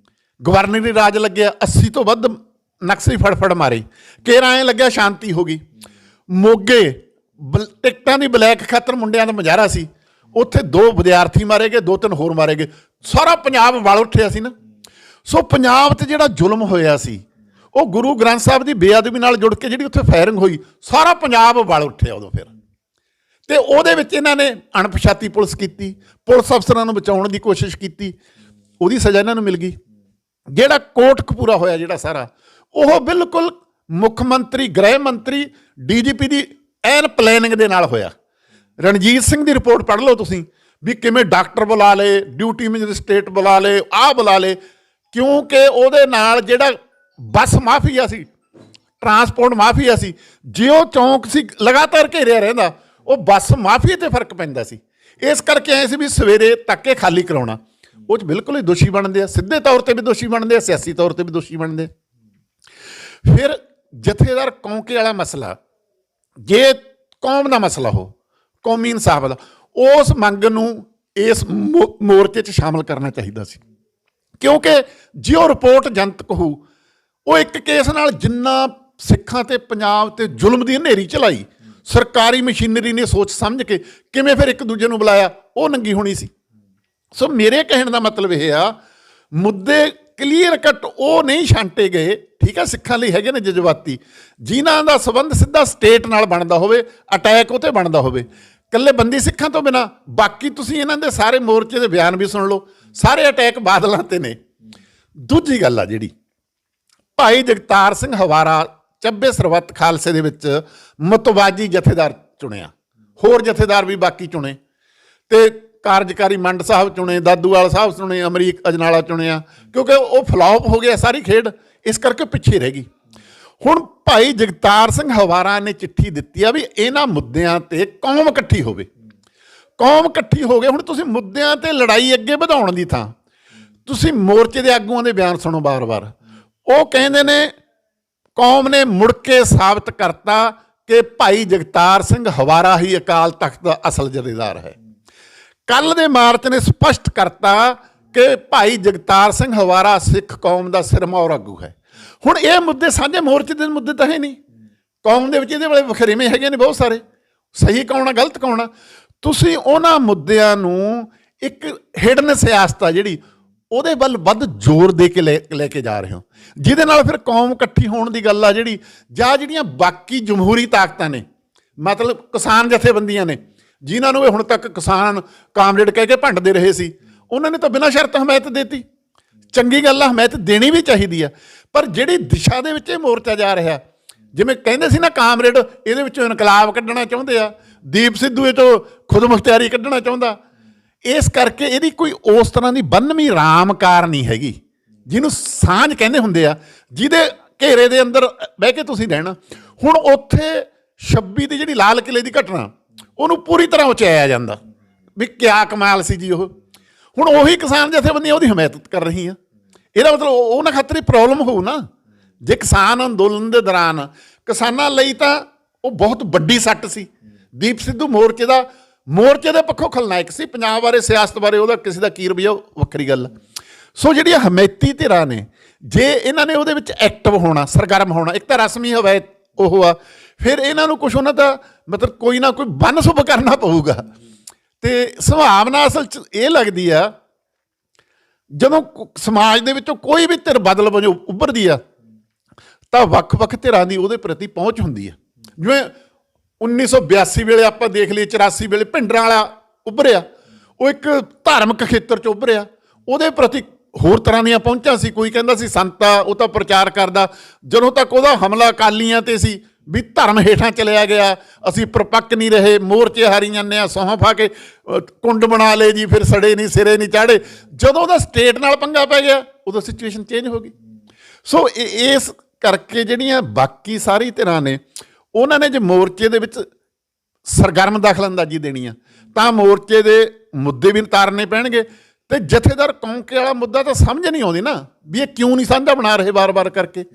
ਗਵਰਨਰੀ ਰਾਜ ਲੱਗਿਆ, 80 ਤੋਂ ਵੱਧ ਨਕਸਲੀ ਫੜਫੜ ਮਾਰੇ, ਕੇਰਾਂ ਐਂ ਲੱਗਿਆ ਸ਼ਾਂਤੀ ਹੋ ਗਈ। ਮੋਗੇ ਟਿਕਟਾਂ ਦੀ ਬਲੈਕ ਖਾਤਰ ਮੁੰਡਿਆਂ ਦਾ ਮੁਜ਼ਾਹਰਾ ਸੀ, ਉੱਥੇ 2 ਵਿਦਿਆਰਥੀ ਮਾਰੇ ਗਏ, 2-3 ਹੋਰ ਮਾਰੇ ਗਏ, ਸਾਰਾ ਪੰਜਾਬ ਵਲ ਉੱਠਿਆ ਸੀ ਨਾ। ਸੋ ਪੰਜਾਬ 'ਤੇ ਜਿਹੜਾ ਜ਼ੁਲਮ ਹੋਇਆ ਸੀ ਉਹ ਗੁਰੂ ਗ੍ਰੰਥ ਸਾਹਿਬ ਦੀ ਬੇਅਦਬੀ ਨਾਲ ਜੁੜ ਕੇ ਜਿਹੜੀ ਉੱਥੇ ਫਾਇਰਿੰਗ ਹੋਈ, ਸਾਰਾ ਪੰਜਾਬ ਵਲ ਉੱਠਿਆ ਉਦੋਂ ਫਿਰ। ਤੇ ਉਹਦੇ ਵਿੱਚ ਇਹਨਾਂ ਨੇ ਅਣਪਛਾਤੀ ਪੁਲਿਸ ਕੀਤੀ, ਪੁਲਿਸ ਅਫਸਰਾਂ ਨੂੰ ਬਚਾਉਣ ਦੀ ਕੋਸ਼ਿਸ਼ ਕੀਤੀ, ਉਹਦੀ ਸਜ਼ਾ ਇਹਨਾਂ ਨੂੰ ਮਿਲ ਗਈ। ਜਿਹੜਾ ਕੋਟਕਪੂਰਾ ਹੋਇਆ ਜਿਹੜਾ ਸਾਰਾ, ਉਹ ਬਿਲਕੁਲ ਮੁੱਖ ਮੰਤਰੀ, ਗ੍ਰਹਿ ਮੰਤਰੀ, ਡੀਜੀਪੀ ਦੀ ਐਨ ਪਲੈਨਿੰਗ ਦੇ ਨਾਲ ਹੋਇਆ। ਰਣਜੀਤ ਸਿੰਘ ਦੀ ਰਿਪੋਰਟ ਪੜ੍ਹ ਲਓ ਤੁਸੀਂ ਵੀ ਕਿਵੇਂ ਡਾਕਟਰ ਬੁਲਾ ਲਏ, ਡਿਊਟੀ ਮੈਜਿਸਟ੍ਰੇਟ ਬੁਲਾ ਲਏ, ਆਹ ਬੁਲਾ ਲਏ, ਕਿਉਂਕਿ ਉਹਦੇ ਨਾਲ ਜਿਹੜਾ ਬੱਸ ਮਾਫੀਆ ਸੀ, ਟਰਾਂਸਪੋਰਟ ਮਾਫੀਆ ਸੀ, ਜਿਉ ਚੌਂਕ ਸੀ ਲਗਾਤਾਰ ਘੇਰਿਆ ਰਹਿੰਦਾ, ਉਹ ਬੱਸ ਮਾਫੀਏ 'ਤੇ ਫਰਕ ਪੈਂਦਾ ਸੀ। ਇਸ ਕਰਕੇ ਐਂ ਸੀ ਵੀ ਸਵੇਰੇ ਤੱਕ ਕੇ ਖਾਲੀ ਕਰਾਉਣਾ, ਉਹ 'ਚ ਬਿਲਕੁਲ ਹੀ ਦੋਸ਼ੀ ਬਣਦੇ ਆ, ਸਿੱਧੇ ਤੌਰ 'ਤੇ ਵੀ ਦੋਸ਼ੀ ਬਣਦੇ ਆ, ਸਿਆਸੀ ਤੌਰ 'ਤੇ ਵੀ ਦੋਸ਼ੀ ਬਣਦੇ ਆ। ਫਿਰ ਜਥੇਦਾਰ ਕੌਂਕੇ ਵਾਲਾ ਮਸਲਾ, ਜੇ ਕੌਮ ਦਾ ਮਸਲਾ ਹੋ, ਕੌਮੀ ਇਨਸਾਫ ਦਾ, ਉਸ ਮੰਗ ਨੂੰ ਇਸ ਮੋਰਚੇ 'ਚ ਸ਼ਾਮਲ ਕਰਨਾ ਚਾਹੀਦਾ ਸੀ। ਕਿਉਂਕਿ ਜੇ ਉਹ ਰਿਪੋਰਟ ਜਨਤਕ ਹੋਊ, ਉਹ ਇੱਕ ਕੇਸ ਨਾਲ ਜਿੰਨਾ ਸਿੱਖਾਂ ਤੇ ਪੰਜਾਬ ਤੇ ਜ਼ੁਲਮ ਦੀ ਹਨੇਰੀ ਚਲਾਈ, ਸਰਕਾਰੀ ਮਸ਼ੀਨਰੀ ਨੇ ਸੋਚ ਸਮਝ ਕੇ ਕਿਵੇਂ ਫਿਰ ਇੱਕ ਦੂਜੇ ਨੂੰ ਬੁਲਾਇਆ, ਉਹ ਨੰਗੀ ਹੋਣੀ ਸੀ। ਸੋ ਮੇਰੇ ਕਹਿਣ ਦਾ ਮਤਲਬ ਇਹ ਆ, ਮੁੱਦੇ ਕਲੀਅਰ ਕੱਟ ਉਹ ਨਹੀਂ ਛਾਂਟੇ ਗਏ। ਠੀਕ ਆ, ਸਿੱਖਾਂ ਲਈ ਹੈਗੇ ਨੇ ਜਜ਼ਬਾਤੀ, ਜਿਨ੍ਹਾਂ ਦਾ ਸੰਬੰਧ ਸਿੱਧਾ ਸਟੇਟ ਨਾਲ ਬਣਦਾ ਹੋਵੇ, ਅਟੈਕ ਉਹ 'ਤੇ ਬਣਦਾ ਹੋਵੇ, ਇਕੱਲੇ ਬੰਦੀ ਸਿੱਖਾਂ ਤੋਂ ਬਿਨਾਂ। ਬਾਕੀ ਤੁਸੀਂ ਇਹਨਾਂ ਦੇ ਸਾਰੇ ਮੋਰਚੇ ਦੇ ਬਿਆਨ ਵੀ ਸੁਣ ਲਓ, ਸਾਰੇ ਅਟੈਕ ਬਾਦਲਾਂ 'ਤੇ ਨੇ। ਦੂਜੀ ਗੱਲ ਆ ਜਿਹੜੀ, ਭਾਈ ਜਗਤਾਰ ਸਿੰਘ ਹਵਾਰਾ ਚੱਬੇ ਸਰਬੱਤ ਖਾਲਸੇ ਦੇ ਵਿੱਚ ਮਤਵਾਜੀ ਜਥੇਦਾਰ ਚੁਣਿਆ, ਹੋਰ ਜਥੇਦਾਰ ਵੀ ਬਾਕੀ ਚੁਣੇ, ਤੇ ਕਾਰਜਕਾਰੀ ਮੰਡ ਸਾਹਿਬ ਚੁਣੇ, ਦਾਦੂਵਾਲ ਸਾਹਿਬ ਚੁਣੇ, ਅਮਰੀਕ ਅਜਨਾਲਾ ਚੁਣਿਆ, ਕਿਉਂਕਿ ਉਹ ਫਲॉप ਹੋ ਗਿਆ ਸਾਰੀ ਖੇਡ, ਇਸ ਕਰਕੇ ਪਿੱਛੇ ਰਹਿ ਗਈ। ਹੁਣ ਭਾਈ ਜਗਤਾਰ ਸਿੰਘ ਹਵਾਰਾ ਨੇ ਚਿੱਠੀ ਦਿੱਤੀ ਆ ਵੀ ਇਹਨਾਂ ਮੁੱਦਿਆਂ ਤੇ ਕੌਮ ਇਕੱਠੀ ਹੋਵੇ, ਕੌਮ ਇਕੱਠੀ ਹੋ ਗਏ। ਹੁਣ ਤੁਸੀਂ ਮੁੱਦਿਆਂ ਤੇ ਲੜਾਈ ਅੱਗੇ ਵਧਾਉਣ ਦੀ ਥਾਂ ਤੁਸੀਂ ਮੋਰਚੇ ਦੇ ਆਗੂਆਂ ਦੇ ਬਿਆਨ ਸੁਣੋ ਵਾਰ-ਵਾਰ। ਉਹ ਕਹਿੰਦੇ ਨੇ ਕੌਮ ਨੇ ਮੁੜ ਕੇ ਸਾਬਤ ਕਰਤਾ ਕਿ ਭਾਈ ਜਗਤਾਰ ਸਿੰਘ ਹਵਾਰਾ ਹੀ ਅਕਾਲ ਤਖਤ ਦਾ ਅਸਲ ਜਥੇਦਾਰ ਹੈ। ਕੱਲ ਦੇ ਮਾਰਚ ਨੇ ਸਪਸ਼ਟ ਕਰਤਾ ਕਿ ਭਾਈ ਜਗਤਾਰ ਸਿੰਘ ਹਵਾਰਾ ਸਿੱਖ ਕੌਮ ਦਾ ਸਿਰਮੌਰ ਆਗੂ ਹੈ। ਹੁਣ ਇਹ ਮੁੱਦੇ ਸਾਂਝੇ ਮੋਰਚੇ ਦੇ ਮੁੱਦੇ ਤਾਂ ਹੈ ਨਹੀਂ, ਕੌਮ ਦੇ ਵਿੱਚ ਇਹਦੇ ਵਾਲੇ ਵਖਰੇਵੇਂ ਹੈਗੇ ਨੇ ਬਹੁਤ ਸਾਰੇ, ਸਹੀ ਕੌਣ ਆ ਗਲਤ ਕੌਣ ਆ। ਤੁਸੀਂ ਉਹਨਾਂ ਮੁੱਦਿਆਂ ਨੂੰ ਇੱਕ ਹਿਡਨ ਸਿਆਸਤ ਆ ਜਿਹੜੀ, ਉਹਦੇ ਵੱਲ ਵੱਧ ਜ਼ੋਰ ਦੇ ਕੇ ਲੈ ਕੇ ਜਾ ਰਹੇ ਹੋ, ਜਿਹਦੇ ਨਾਲ ਫਿਰ ਕੌਮ ਇਕੱਠੀ ਹੋਣ ਦੀ ਗੱਲ ਆ ਜਿਹੜੀ, ਜਾਂ ਜਿਹੜੀਆਂ ਬਾਕੀ ਜਮਹੂਰੀ ਤਾਕਤਾਂ ਨੇ, ਮਤਲਬ ਕਿਸਾਨ ਜਥੇਬੰਦੀਆਂ ਨੇ, ਜਿਨ੍ਹਾਂ ਨੂੰ ਇਹ ਹੁਣ ਤੱਕ ਕਿਸਾਨ ਕਾਮਰੇਡ ਕਹਿ ਕੇ ਭੰਡਦੇ ਰਹੇ ਸੀ, ਉਹਨਾਂ ਨੇ ਤਾਂ ਬਿਨਾਂ ਸ਼ਰਤ ਹਮਾਇਤ ਦੇਤੀ। ਚੰਗੀ ਗੱਲ ਆ, ਹਮਾਇਤ ਦੇਣੀ ਵੀ ਚਾਹੀਦੀ ਆ, ਪਰ ਜਿਹੜੀ ਦਿਸ਼ਾ ਦੇ ਵਿੱਚ ਇਹ ਮੋਰਚਾ ਜਾ ਰਿਹਾ, ਜਿਵੇਂ ਕਹਿੰਦੇ ਸੀ ਨਾ ਕਾਮਰੇਡ ਇਹਦੇ ਵਿੱਚੋਂ ਇਨਕਲਾਬ ਕੱਢਣਾ ਚਾਹੁੰਦੇ ਆ, ਦੀਪ ਸਿੱਧੂ ਇਹ ਤੋਂ ਖੁਦ ਮੁਖਤਿਆਰੀ ਕੱਢਣਾ ਚਾਹੁੰਦਾ, ਇਸ ਕਰਕੇ ਇਹਦੀ ਕੋਈ ਉਸ ਤਰ੍ਹਾਂ ਦੀ ਬੰਨਵੀਂ ਰਾਮਕਾਰ ਨਹੀਂ ਹੈਗੀ ਜਿਹਨੂੰ ਸਾਂਝ ਕਹਿੰਦੇ ਹੁੰਦੇ ਆ, ਜਿਹਦੇ ਘੇਰੇ ਦੇ ਅੰਦਰ ਬਹਿ ਕੇ ਤੁਸੀਂ ਰਹਿਣਾ। ਹੁਣ ਉੱਥੇ 26 ਦੀ ਜਿਹੜੀ ਲਾਲ ਕਿਲੇ ਦੀ ਘਟਨਾ, ਉਹਨੂੰ ਪੂਰੀ ਤਰ੍ਹਾਂ ਉਚਾਇਆ ਜਾਂਦਾ ਵੀ ਕਿਆ ਕਮਾਲ ਸੀ ਜੀ ਉਹ। ਹੁਣ ਉਹੀ ਕਿਸਾਨ ਜਥੇਬੰਦੀਆਂ ਉਹਦੀ ਹਮਾਇਤ ਕਰ ਰਹੀਆਂ, ਇਹਦਾ ਮਤਲਬ ਉਹਨਾਂ ਖਾਤਰ ਹੀ ਪ੍ਰੋਬਲਮ ਹੋਊ ਨਾ। ਜੇ ਕਿਸਾਨ ਅੰਦੋਲਨ ਦੇ ਦੌਰਾਨ ਕਿਸਾਨਾਂ ਲਈ ਤਾਂ ਉਹ ਬਹੁਤ ਵੱਡੀ ਸੱਟ ਸੀ। ਦੀਪ ਸਿੱਧੂ ਮੋਰਚੇ ਦੇ ਪੱਖੋਂ ਖਲਨਾਇਕ ਸੀ। ਪੰਜਾਬ ਬਾਰੇ, ਸਿਆਸਤ ਬਾਰੇ ਉਹਦਾ ਕਿਸੇ ਦਾ ਕੀ ਰਵੱਈਆ ਵੱਖਰੀ ਗੱਲ। ਸੋ ਜਿਹੜੀਆਂ ਹਮੈਤੀ ਧਿਰਾਂ ਨੇ, ਜੇ ਇਹਨਾਂ ਨੇ ਉਹਦੇ ਵਿੱਚ ਐਕਟਿਵ ਹੋਣਾ, ਸਰਗਰਮ ਹੋਣਾ, ਇੱਕ ਤਾਂ ਰਸਮੀ ਹਵਾਇਤ ਉਹ ਆ, ਫਿਰ ਇਹਨਾਂ ਨੂੰ ਕੁਛ ਉਹਨਾਂ ਦਾ ਮਤਲਬ ਕੋਈ ਨਾ ਕੋਈ ਬੰਨ-ਸੁਭ ਕਰਨਾ ਪਊਗਾ। ਤੇ ਸੰਭਾਵਨਾ ਅਸਲ 'ਚ ਇਹ ਲੱਗਦੀ ਆ, ਜਦੋਂ ਸਮਾਜ ਦੇ ਵਿੱਚੋਂ ਕੋਈ ਵੀ ਧਿਰ ਬਦਲ ਵਜੋਂ ਉੱਭਰਦੀ ਆ ਤਾਂ ਵੱਖ-ਵੱਖ ਧਿਰਾਂ ਦੀ ਉਹਦੇ ਪ੍ਰਤੀ ਪਹੁੰਚ ਹੁੰਦੀ ਆ। ਜਿਵੇਂ 1982 ਵੇਲੇ ਆਪਾਂ ਦੇਖ ਲਈਏ, 84 ਵੇਲੇ ਭਿੰਡਰਾਂ ਵਾਲਾ ਉੱਭਰਿਆ, ਉਹ ਇੱਕ ਧਾਰਮਿਕ ਖੇਤਰ 'ਚ ਉੱਭਰਿਆ, ਉਹਦੇ ਪ੍ਰਤੀ ਹੋਰ ਤਰ੍ਹਾਂ ਦੀਆਂ ਪਹੁੰਚਾਂ ਸੀ। ਕੋਈ ਕਹਿੰਦਾ ਸੀ ਸੰਤਾ, ਉਹ ਤਾਂ ਪ੍ਰਚਾਰ ਕਰਦਾ। ਜਦੋਂ ਤੱਕ ਉਹਦਾ ਹਮਲਾ ਅਕਾਲੀਆਂ ਤੇ ਸੀ ਵੀ ਧਰਮ ਹੇਠਾਂ ਚਲਿਆ ਗਿਆ, ਅਸੀਂ ਪ੍ਰਪੱਕ ਨਹੀਂ ਰਹੇ, ਮੋਰਚੇ ਹਾਰੀ ਜਾਂਦੇ ਆ, ਸਹੁੰ ਖਾ ਕੇ ਕੁੰਡ ਬਣਾ ਲਏ ਜੀ, ਫਿਰ ਸੜੇ ਨਹੀਂ, ਸਿਰੇ ਨਹੀਂ ਚਾੜੇ। ਜਦੋਂ ਉਹਦਾ ਸਟੇਟ ਨਾਲ ਪੰਗਾ ਪੈ ਗਿਆ, ਉਦੋਂ ਸਿਚੁਏਸ਼ਨ ਚੇਂਜ ਹੋ ਗਈ। ਸੋ ਇਸ ਕਰਕੇ ਜਿਹੜੀਆਂ ਬਾਕੀ ਸਾਰੀ ਧਿਰਾਂ ਨੇ, ਉਹਨਾਂ ਨੇ ਜੇ ਮੋਰਚੇ ਦੇ ਵਿੱਚ ਸਰਗਰਮ ਦਖਲਅੰਦਾਜ਼ੀ ਦੇਣੀ ਆ ਤਾਂ ਮੋਰਚੇ ਦੇ ਮੁੱਦੇ ਵੀ ਉਤਾਰਨੇ ਪੈਣਗੇ। ਤੇ ਜਥੇਦਾਰ ਕੌਂਕੇ ਵਾਲਾ ਮੁੱਦਾ ਤਾਂ ਸਮਝ ਨਹੀਂ ਆਉਂਦੀ ਨਾ ਵੀ ਇਹ ਕਿਉਂ ਨਹੀਂ ਸਾਂਝਾ ਬਣਾ ਰਹੇ ਵਾਰ-ਵਾਰ ਕਰਕੇ।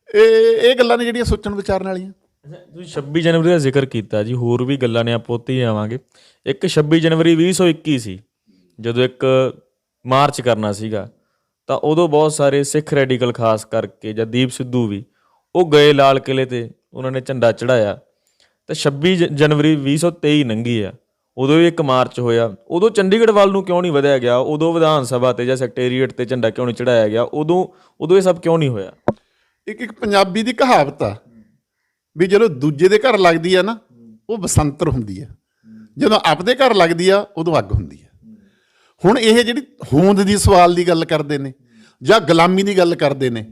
ਇਹ ਗੱਲਾਂ ਨੇ ਜਿਹੜੀਆਂ ਸੋਚਣ ਵਿਚਾਰਨ ਵਾਲੀਆਂ। ਤੁਸੀਂ 26 ਜਨਵਰੀ ਦਾ ਜ਼ਿਕਰ ਕੀਤਾ ਜੀ, ਹੋਰ ਵੀ ਗੱਲਾਂ ਨੇ, ਆਪਾਂ ਉੱਤੇ ਹੀ ਆਵਾਂਗੇ। ਇੱਕ 26 ਜਨਵਰੀ 2021 ਸੀ, ਜਦੋਂ ਇੱਕ ਮਾਰਚ ਕਰਨਾ ਸੀਗਾ, ਤਾਂ ਉਦੋਂ ਬਹੁਤ ਸਾਰੇ ਸਿੱਖ ਰੈਡੀਕਲ ਖਾਸ ਕਰਕੇ, ਜਾਂ ਦੀਪ ਸਿੱਧੂ ਵੀ, ਉਹ ਗਏ ਲਾਲ ਕਿਲੇ 'ਤੇ, ਉਹਨਾਂ ਨੇ ਝੰਡਾ ਚੜ੍ਹਾਇਆ। ਤਾਂ 26 ਜਨਵਰੀ 2023 ਲੰਘੀ ਆ, ਉਦੋਂ ਵੀ ਇੱਕ ਮਾਰਚ ਹੋਇਆ। ਉਦੋਂ ਚੰਡੀਗੜ੍ਹ ਵੱਲ ਨੂੰ ਕਿਉਂ ਨਹੀਂ ਵਧਿਆ ਗਿਆ? ਉਦੋਂ ਵਿਧਾਨ ਸਭਾ 'ਤੇ ਜਾਂ ਸੈਕਟੇਰੀਏਟ 'ਤੇ ਝੰਡਾ ਕਿਉਂ ਨਹੀਂ ਚੜ੍ਹਾਇਆ ਗਿਆ? ਉਦੋਂ ਇਹ ਸਭ ਕਿਉਂ ਨਹੀਂ ਹੋਇਆ? ਇੱਕ ਪੰਜਾਬੀ ਦੀ ਕਹਾਵਤ ਆ ਵੀ ਜਦੋਂ ਦੂਜੇ ਦੇ ਘਰ ਲੱਗਦੀ ਆ ਨਾ, ਉਹ ਬਸੰਤਰ ਹੁੰਦੀ ਆ, ਜਦੋਂ ਆਪਦੇ ਘਰ ਲੱਗਦੀ ਆ ਉਦੋਂ ਅੱਗ ਹੁੰਦੀ ਆ। ਹੁਣ ਇਹ ਜਿਹੜੀ ਹੋਂਦ ਦੀ ਸਵਾਲ ਦੀ ਗੱਲ ਕਰਦੇ ਨੇ ਜਾਂ ਗੁਲਾਮੀ ਦੀ ਗੱਲ ਕਰਦੇ ਨੇ,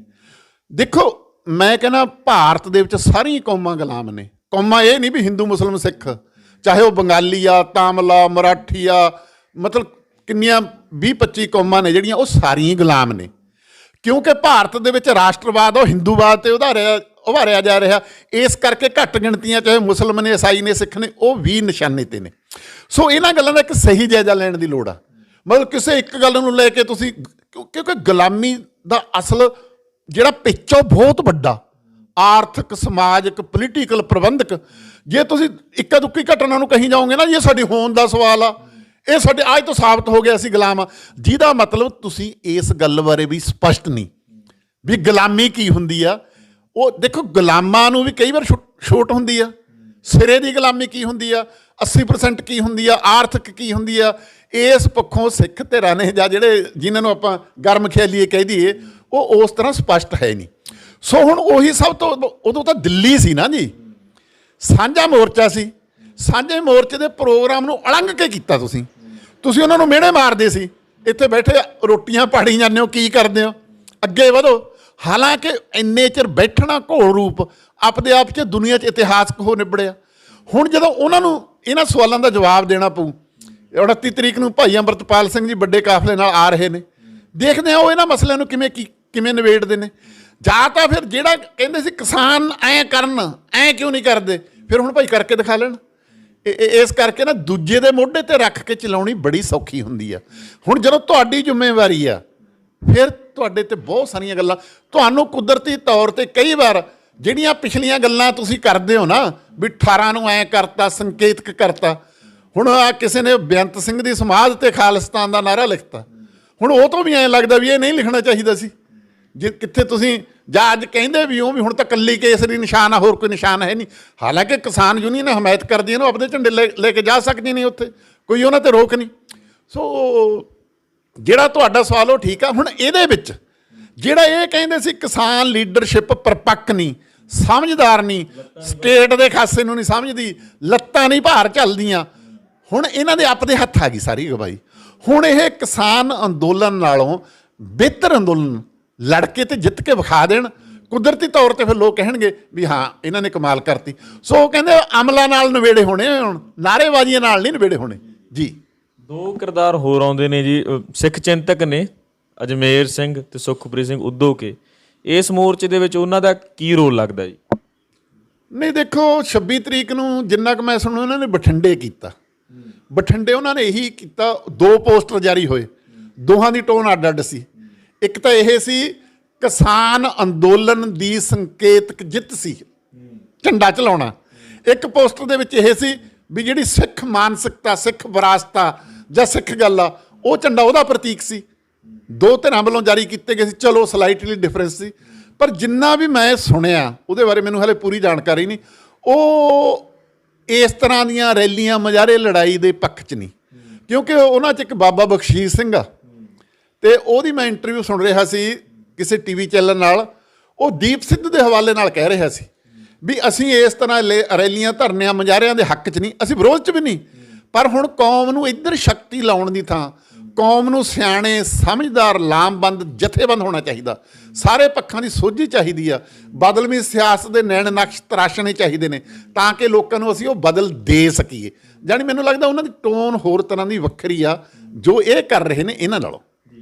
ਦੇਖੋ ਮੈਂ ਕਹਿੰਦਾ ਭਾਰਤ ਦੇ ਵਿੱਚ ਸਾਰੀਆਂ ਕੌਮਾਂ ਗੁਲਾਮ ਨੇ। ਕੌਮਾਂ ਇਹ ਨਹੀਂ ਵੀ ਹਿੰਦੂ, ਮੁਸਲਿਮ, ਸਿੱਖ, ਚਾਹੇ ਉਹ ਬੰਗਾਲੀ ਆ, ਤਾਮਿਲ ਆ, ਮਰਾਠੀ ਆ, ਮਤਲਬ ਕਿੰਨੀਆਂ 20-25 ਕੌਮਾਂ ਨੇ ਜਿਹੜੀਆਂ, ਉਹ ਸਾਰੀਆਂ ਗੁਲਾਮ ਨੇ। ਕਿਉਂਕਿ ਭਾਰਤ ਦੇ ਵਿੱਚ ਰਾਸ਼ਟਰਵਾਦ ਉਹ ਹਿੰਦੂਵਾਦ ਤੇ ਉਭਾਰਿਆ ਜਾ ਰਿਹਾ। ਇਸ ਕਰਕੇ ਘੱਟ ਗਿਣਤੀਆਂ, ਚਾਹੇ ਮੁਸਲਮਾਨ ਨੇ, ਈਸਾਈ ਨੇ, ਸਿੱਖ ਨੇ, ਉਹ ਵੀ ਨਿਸ਼ਾਨੇ 'ਤੇ ਨੇ। ਸੋ ਇਹਨਾਂ ਗੱਲਾਂ ਦਾ ਇੱਕ ਸਹੀ ਜਾਇਜ਼ਾ ਲੈਣ ਦੀ ਲੋੜ ਆ। ਮਤਲਬ ਕਿਸੇ ਇੱਕ ਗੱਲ ਨੂੰ ਲੈ ਕੇ ਤੁਸੀਂ, ਕਿਉਂਕਿ ਗੁਲਾਮੀ ਦਾ ਅਸਲ ਜਿਹੜਾ ਪਿੱਚ ਉਹ ਬਹੁਤ ਵੱਡਾ, ਆਰਥਿਕ, ਸਮਾਜਿਕ, ਪੋਲੀਟੀਕਲ, ਪ੍ਰਬੰਧਕ। ਜੇ ਤੁਸੀਂ ਇੱਕਾ ਦੁੱਕੀ ਘਟਨਾ ਨੂੰ ਕਹੀ ਜਾਓਗੇ ਨਾ, ਇਹ ਸਾਡੀ ਹੋਂਦ ਦਾ ਸਵਾਲ ਆ, ਇਹ ਸਾਡੇ ਅੱਜ ਤੋਂ ਸਾਬਤ ਹੋ ਗਿਆ ਅਸੀਂ ਗੁਲਾਮ ਆ, ਜਿਹਦਾ ਮਤਲਬ ਤੁਸੀਂ ਇਸ ਗੱਲ ਬਾਰੇ ਵੀ ਸਪਸ਼ਟ ਨਹੀਂ ਵੀ ਗੁਲਾਮੀ ਕੀ ਹੁੰਦੀ ਆ। ਉਹ ਦੇਖੋ, ਗੁਲਾਮਾਂ ਨੂੰ ਵੀ ਕਈ ਵਾਰ ਛੋਟ ਹੁੰਦੀ ਆ। ਸਿਰੇ ਦੀ ਗੁਲਾਮੀ ਕੀ ਹੁੰਦੀ ਆ, 80% ਕੀ ਹੁੰਦੀ ਆ, ਆਰਥਿਕ ਕੀ ਹੁੰਦੀ ਆ। ਇਸ ਪੱਖੋਂ ਸਿੱਖ ਧਿਰਾਂ ਨੇ, ਜਾਂ ਜਿਹੜੇ ਜਿਨ੍ਹਾਂ ਨੂੰ ਆਪਾਂ ਗਰਮ ਖਿਆਲੀਏ ਕਹਿ ਦਈਏ, ਉਹ ਉਸ ਤਰ੍ਹਾਂ ਸਪਸ਼ਟ ਹੈ ਨਹੀਂ। ਸੋ ਹੁਣ ਉਹੀ ਸਭ ਤੋਂ, ਉਦੋਂ ਤਾਂ ਦਿੱਲੀ ਸੀ ਨਾ ਜੀ, ਸਾਂਝਾ ਮੋਰਚਾ ਸੀ। ਸਾਂਝੇ ਮੋਰਚੇ ਦੇ ਪ੍ਰੋਗਰਾਮ ਨੂੰ ਅਲੰਘ ਕੇ ਕੀਤਾ ਤੁਸੀਂ ਉਹਨਾਂ ਨੂੰ ਮਿਹਣੇ ਮਾਰਦੇ ਸੀ, ਇੱਥੇ ਬੈਠੇ ਰੋਟੀਆਂ ਪਾੜੀ ਜਾਂਦੇ ਹੋ, ਕੀ ਕਰਦੇ ਹੋ, ਅੱਗੇ ਵਧੋ। ਹਾਲਾਂਕਿ ਇੰਨੇ ਚਿਰ ਬੈਠਣਾ ਘੋਲ ਰੂਪ ਆਪਦੇ ਆਪ 'ਚ ਦੁਨੀਆ 'ਚ ਇਤਿਹਾਸਕ ਹੋ ਨਿਬੜਿਆ। ਹੁਣ ਜਦੋਂ ਉਹਨਾਂ ਨੂੰ ਇਹਨਾਂ ਸਵਾਲਾਂ ਦਾ ਜਵਾਬ ਦੇਣਾ ਪਊ, 29 ਤਰੀਕ ਨੂੰ ਭਾਈ ਅੰਮ੍ਰਿਤਪਾਲ ਸਿੰਘ ਜੀ ਵੱਡੇ ਕਾਫਲੇ ਨਾਲ ਆ ਰਹੇ ਨੇ, ਦੇਖਦੇ ਆ ਉਹ ਇਹਨਾਂ ਮਸਲਿਆਂ ਨੂੰ ਕਿਵੇਂ ਨਿਬੇੜਦੇ ਨੇ। ਜਾਂ ਤਾਂ ਫਿਰ ਜਿਹੜਾ ਕਹਿੰਦੇ ਸੀ ਕਿਸਾਨ ਐਂ ਕਰਨ, ਐਂ ਕਿਉਂ ਨਹੀਂ ਕਰਦੇ, ਫਿਰ ਹੁਣ ਭਾਈ ਕਰਕੇ ਦਿਖਾ ਲੈਣ। ਇਸ ਕਰਕੇ ਨਾ ਦੂਜੇ ਦੇ ਮੋਢੇ 'ਤੇ ਰੱਖ ਕੇ ਚਲਾਉਣੀ ਬੜੀ ਸੌਖੀ ਹੁੰਦੀ ਆ। ਹੁਣ ਜਦੋਂ ਤੁਹਾਡੀ ਜ਼ਿੰਮੇਵਾਰੀ ਆ, ਫਿਰ ਤੁਹਾਡੇ 'ਤੇ ਬਹੁਤ ਸਾਰੀਆਂ ਗੱਲਾਂ, ਤੁਹਾਨੂੰ ਕੁਦਰਤੀ ਤੌਰ 'ਤੇ ਕਈ ਵਾਰ ਜਿਹੜੀਆਂ ਪਿਛਲੀਆਂ ਗੱਲਾਂ ਤੁਸੀਂ ਕਰਦੇ ਹੋ ਨਾ, ਵੀ 18 ਨੂੰ ਐਂ ਕਰਤਾ, ਸੰਕੇਤਕ ਕਰਤਾ। ਹੁਣ ਆ ਕਿਸੇ ਨੇ ਬੇਅੰਤ ਸਿੰਘ ਦੀ ਸਮਾਧ 'ਤੇ ਖਾਲਿਸਤਾਨ ਦਾ ਨਾਅਰਾ ਲਿਖਤਾ, ਹੁਣ ਉਹ ਤੋਂ ਵੀ ਐਂ ਲੱਗਦਾ ਵੀ ਇਹ ਨਹੀਂ ਲਿਖਣਾ ਚਾਹੀਦਾ ਸੀ। ਜੇ ਕਿੱਥੇ ਤੁਸੀਂ ਜਾਂ ਅੱਜ ਕਹਿੰਦੇ ਵੀ ਉਹ ਵੀ ਹੁਣ ਤਾਂ ਕੱਲੀ ਕੇਸਰੀ ਨਿਸ਼ਾਨ ਆ, ਹੋਰ ਕੋਈ ਨਿਸ਼ਾਨ ਹੈ ਨਹੀਂ। ਹਾਲਾਂਕਿ ਕਿਸਾਨ ਯੂਨੀਅਨ ਹਮਾਇਤ ਕਰਦੀ ਹੈ ਨਾ, ਆਪਣੇ ਝੰਡੇ ਲੈ ਕੇ ਜਾ ਸਕਦੀ ਨਹੀਂ, ਉੱਥੇ ਕੋਈ ਉਹਨਾਂ 'ਤੇ ਰੋਕ ਨਹੀਂ। ਸੋ ਜਿਹੜਾ ਤੁਹਾਡਾ ਸਵਾਲ ਉਹ ਠੀਕ ਆ। ਹੁਣ ਇਹਦੇ ਵਿੱਚ ਜਿਹੜਾ ਇਹ ਕਹਿੰਦੇ ਸੀ ਕਿਸਾਨ ਲੀਡਰਸ਼ਿਪ ਪਰਪੱਕ ਨਹੀਂ, ਸਮਝਦਾਰ ਨਹੀਂ, ਸਟੇਟ ਦੇ ਖਾਸੇ ਨੂੰ ਨਹੀਂ ਸਮਝਦੀ, ਲੱਤਾਂ ਨਹੀਂ ਭਾਰ ਝੱਲਦੀਆਂ, ਹੁਣ ਇਹਨਾਂ ਦੇ ਆਪਦੇ ਹੱਥ ਆ ਗਈ ਸਾਰੀ ਗਵਾਈ। ਹੁਣ ਇਹ ਕਿਸਾਨ ਅੰਦੋਲਨ ਨਾਲੋਂ ਬਿਹਤਰ ਅੰਦੋਲਨ ਲੜ ਕੇ ਤੇ ਜਿੱਤ ਕੇ ਵਿਖਾ ਦੇਣ, ਕੁਦਰਤੀ ਤੌਰ 'ਤੇ ਫਿਰ ਲੋਕ ਕਹਿਣਗੇ ਵੀ ਹਾਂ ਇਹਨਾਂ ਨੇ ਕਮਾਲ ਕਰਤੀ। ਸੋ ਉਹ ਕਹਿੰਦੇ ਅਮਲਾਂ ਨਾਲ ਨਿਬੇੜੇ ਹੋਣੇ, ਹੁਣ ਨਾਅਰੇਬਾਜ਼ੀਆਂ ਨਾਲ ਨਹੀਂ ਨਿਬੇੜੇ ਹੋਣੇ ਜੀ। ਦੋ ਕਿਰਦਾਰ ਹੋਰ ਆਉਂਦੇ ਨੇ ਜੀ, ਸਿੱਖ ਚਿੰਤਕ ਨੇ ਅਜਮੇਰ ਸਿੰਘ ਤੇ ਸੁਖਪ੍ਰੀਤ ਸਿੰਘ ਉਦੋਕੇ। ਇਸ ਮੋਰਚੇ ਦੇ ਵਿੱਚ ਉਹਨਾਂ ਦਾ ਕੀ ਰੋਲ ਲੱਗਦਾ ਜੀ? ਨਹੀਂ ਦੇਖੋ, 26 ਤਰੀਕ ਨੂੰ ਜਿੰਨਾ ਕੁ ਮੈਂ ਸੁਣਿਆ ਉਹਨਾਂ ਨੇ ਬਠਿੰਡੇ ਕੀਤਾ। ਬਠਿੰਡੇ ਉਹਨਾਂ ਨੇ ਇਹੀ ਕੀਤਾ, 2 ਪੋਸਟਰ ਜਾਰੀ ਹੋਏ, ਦੋਹਾਂ ਦੀ ਟੋਨ ਅੱਡ ਅੱਡ ਸੀ। ਇੱਕ ਤਾਂ ਇਹ ਸੀ ਕਿਸਾਨ ਅੰਦੋਲਨ ਦੀ ਸੰਕੇਤਕ ਜਿੱਤ ਸੀ, ਝੰਡਾ ਚਲਾਉਣਾ। ਇੱਕ ਪੋਸਟਰ ਦੇ ਵਿੱਚ ਇਹ ਸੀ ਵੀ ਜਿਹੜੀ ਸਿੱਖ ਮਾਨਸਿਕਤਾ, ਸਿੱਖ ਵਿਰਾਸਤ ਆ ਜਾਂ ਸਿੱਖ ਗੱਲ ਆ, ਉਹ ਝੰਡਾ ਉਹਦਾ ਪ੍ਰਤੀਕ ਸੀ। 2 ਧਿਰਾਂ ਵੱਲੋਂ ਜਾਰੀ ਕੀਤੇ ਗਏ ਸੀ, ਚਲੋ ਸਲਾਈਟਲੀ ਡਿਫਰੈਂਸ ਸੀ। ਪਰ ਜਿੰਨਾ ਵੀ ਮੈਂ ਸੁਣਿਆ ਉਹਦੇ ਬਾਰੇ ਮੈਨੂੰ ਹਾਲੇ ਪੂਰੀ ਜਾਣਕਾਰੀ ਨਹੀਂ, ਉਹ ਇਸ ਤਰ੍ਹਾਂ ਦੀਆਂ ਰੈਲੀਆਂ ਮੁਜ਼ਾਹਰੇ ਲੜਾਈ ਦੇ ਪੱਖ 'ਚ ਨਹੀਂ। ਕਿਉਂਕਿ ਉਹਨਾਂ 'ਚ ਇੱਕ ਬਾਬਾ ਬਖਸ਼ੀਸ਼ ਸਿੰਘ ਆ, ਤੇ ਉਹਦੀ ਮੈਂ ਇੰਟਰਵਿਊ ਸੁਣ ਰਿਹਾ ਸੀ ਕਿਸੇ ਟੀਵੀ ਚੈਨਲ ਨਾਲ। ਉਹ ਦੀਪ ਸਿੱਧੂ ਦੇ ਹਵਾਲੇ ਨਾਲ ਕਹਿ ਰਿਹਾ ਸੀ ਵੀ ਅਸੀਂ ਇਸ ਤਰ੍ਹਾਂ ਰੈਲੀਆਂ, ਧਰਨਿਆਂ, ਮੁਜ਼ਾਹਰਿਆਂ ਦੇ ਹੱਕ 'ਚ ਨਹੀਂ, ਅਸੀਂ ਵਿਰੋਧ 'ਚ ਵੀ ਨਹੀਂ, ਪਰ ਹੁਣ ਕੌਮ ਨੂੰ ਇੱਧਰ ਸ਼ਕਤੀ ਲਾਉਣ ਦੀ ਥਾਂ ਕੌਮ ਨੂੰ ਸਿਆਣੇ, ਸਮਝਦਾਰ, ਲਾਮਬੰਦ, ਜਥੇਬੰਦ ਹੋਣਾ ਚਾਹੀਦਾ। ਸਾਰੇ ਪੱਖਾਂ ਦੀ ਸੋਝੀ ਚਾਹੀਦੀ ਆ। ਬਦਲਵੀਂ ਸਿਆਸਤ ਦੇ ਨੈਣ ਨਕਸ਼ ਤਰਾਸ਼ਣੇ ਚਾਹੀਦੇ ਨੇ ਤਾਂ ਕਿ ਲੋਕਾਂ ਨੂੰ ਅਸੀਂ ਉਹ ਬਦਲ ਦੇ ਸਕੀਏ। ਜਾਣੀ ਮੈਨੂੰ ਲੱਗਦਾ ਉਹਨਾਂ ਦੀ ਟੋਨ ਹੋਰ ਤਰ੍ਹਾਂ ਦੀ ਵੱਖਰੀ ਆ ਜੋ ਇਹ ਕਰ ਰਹੇ ਨੇ ਇਹਨਾਂ ਨਾਲੋਂ।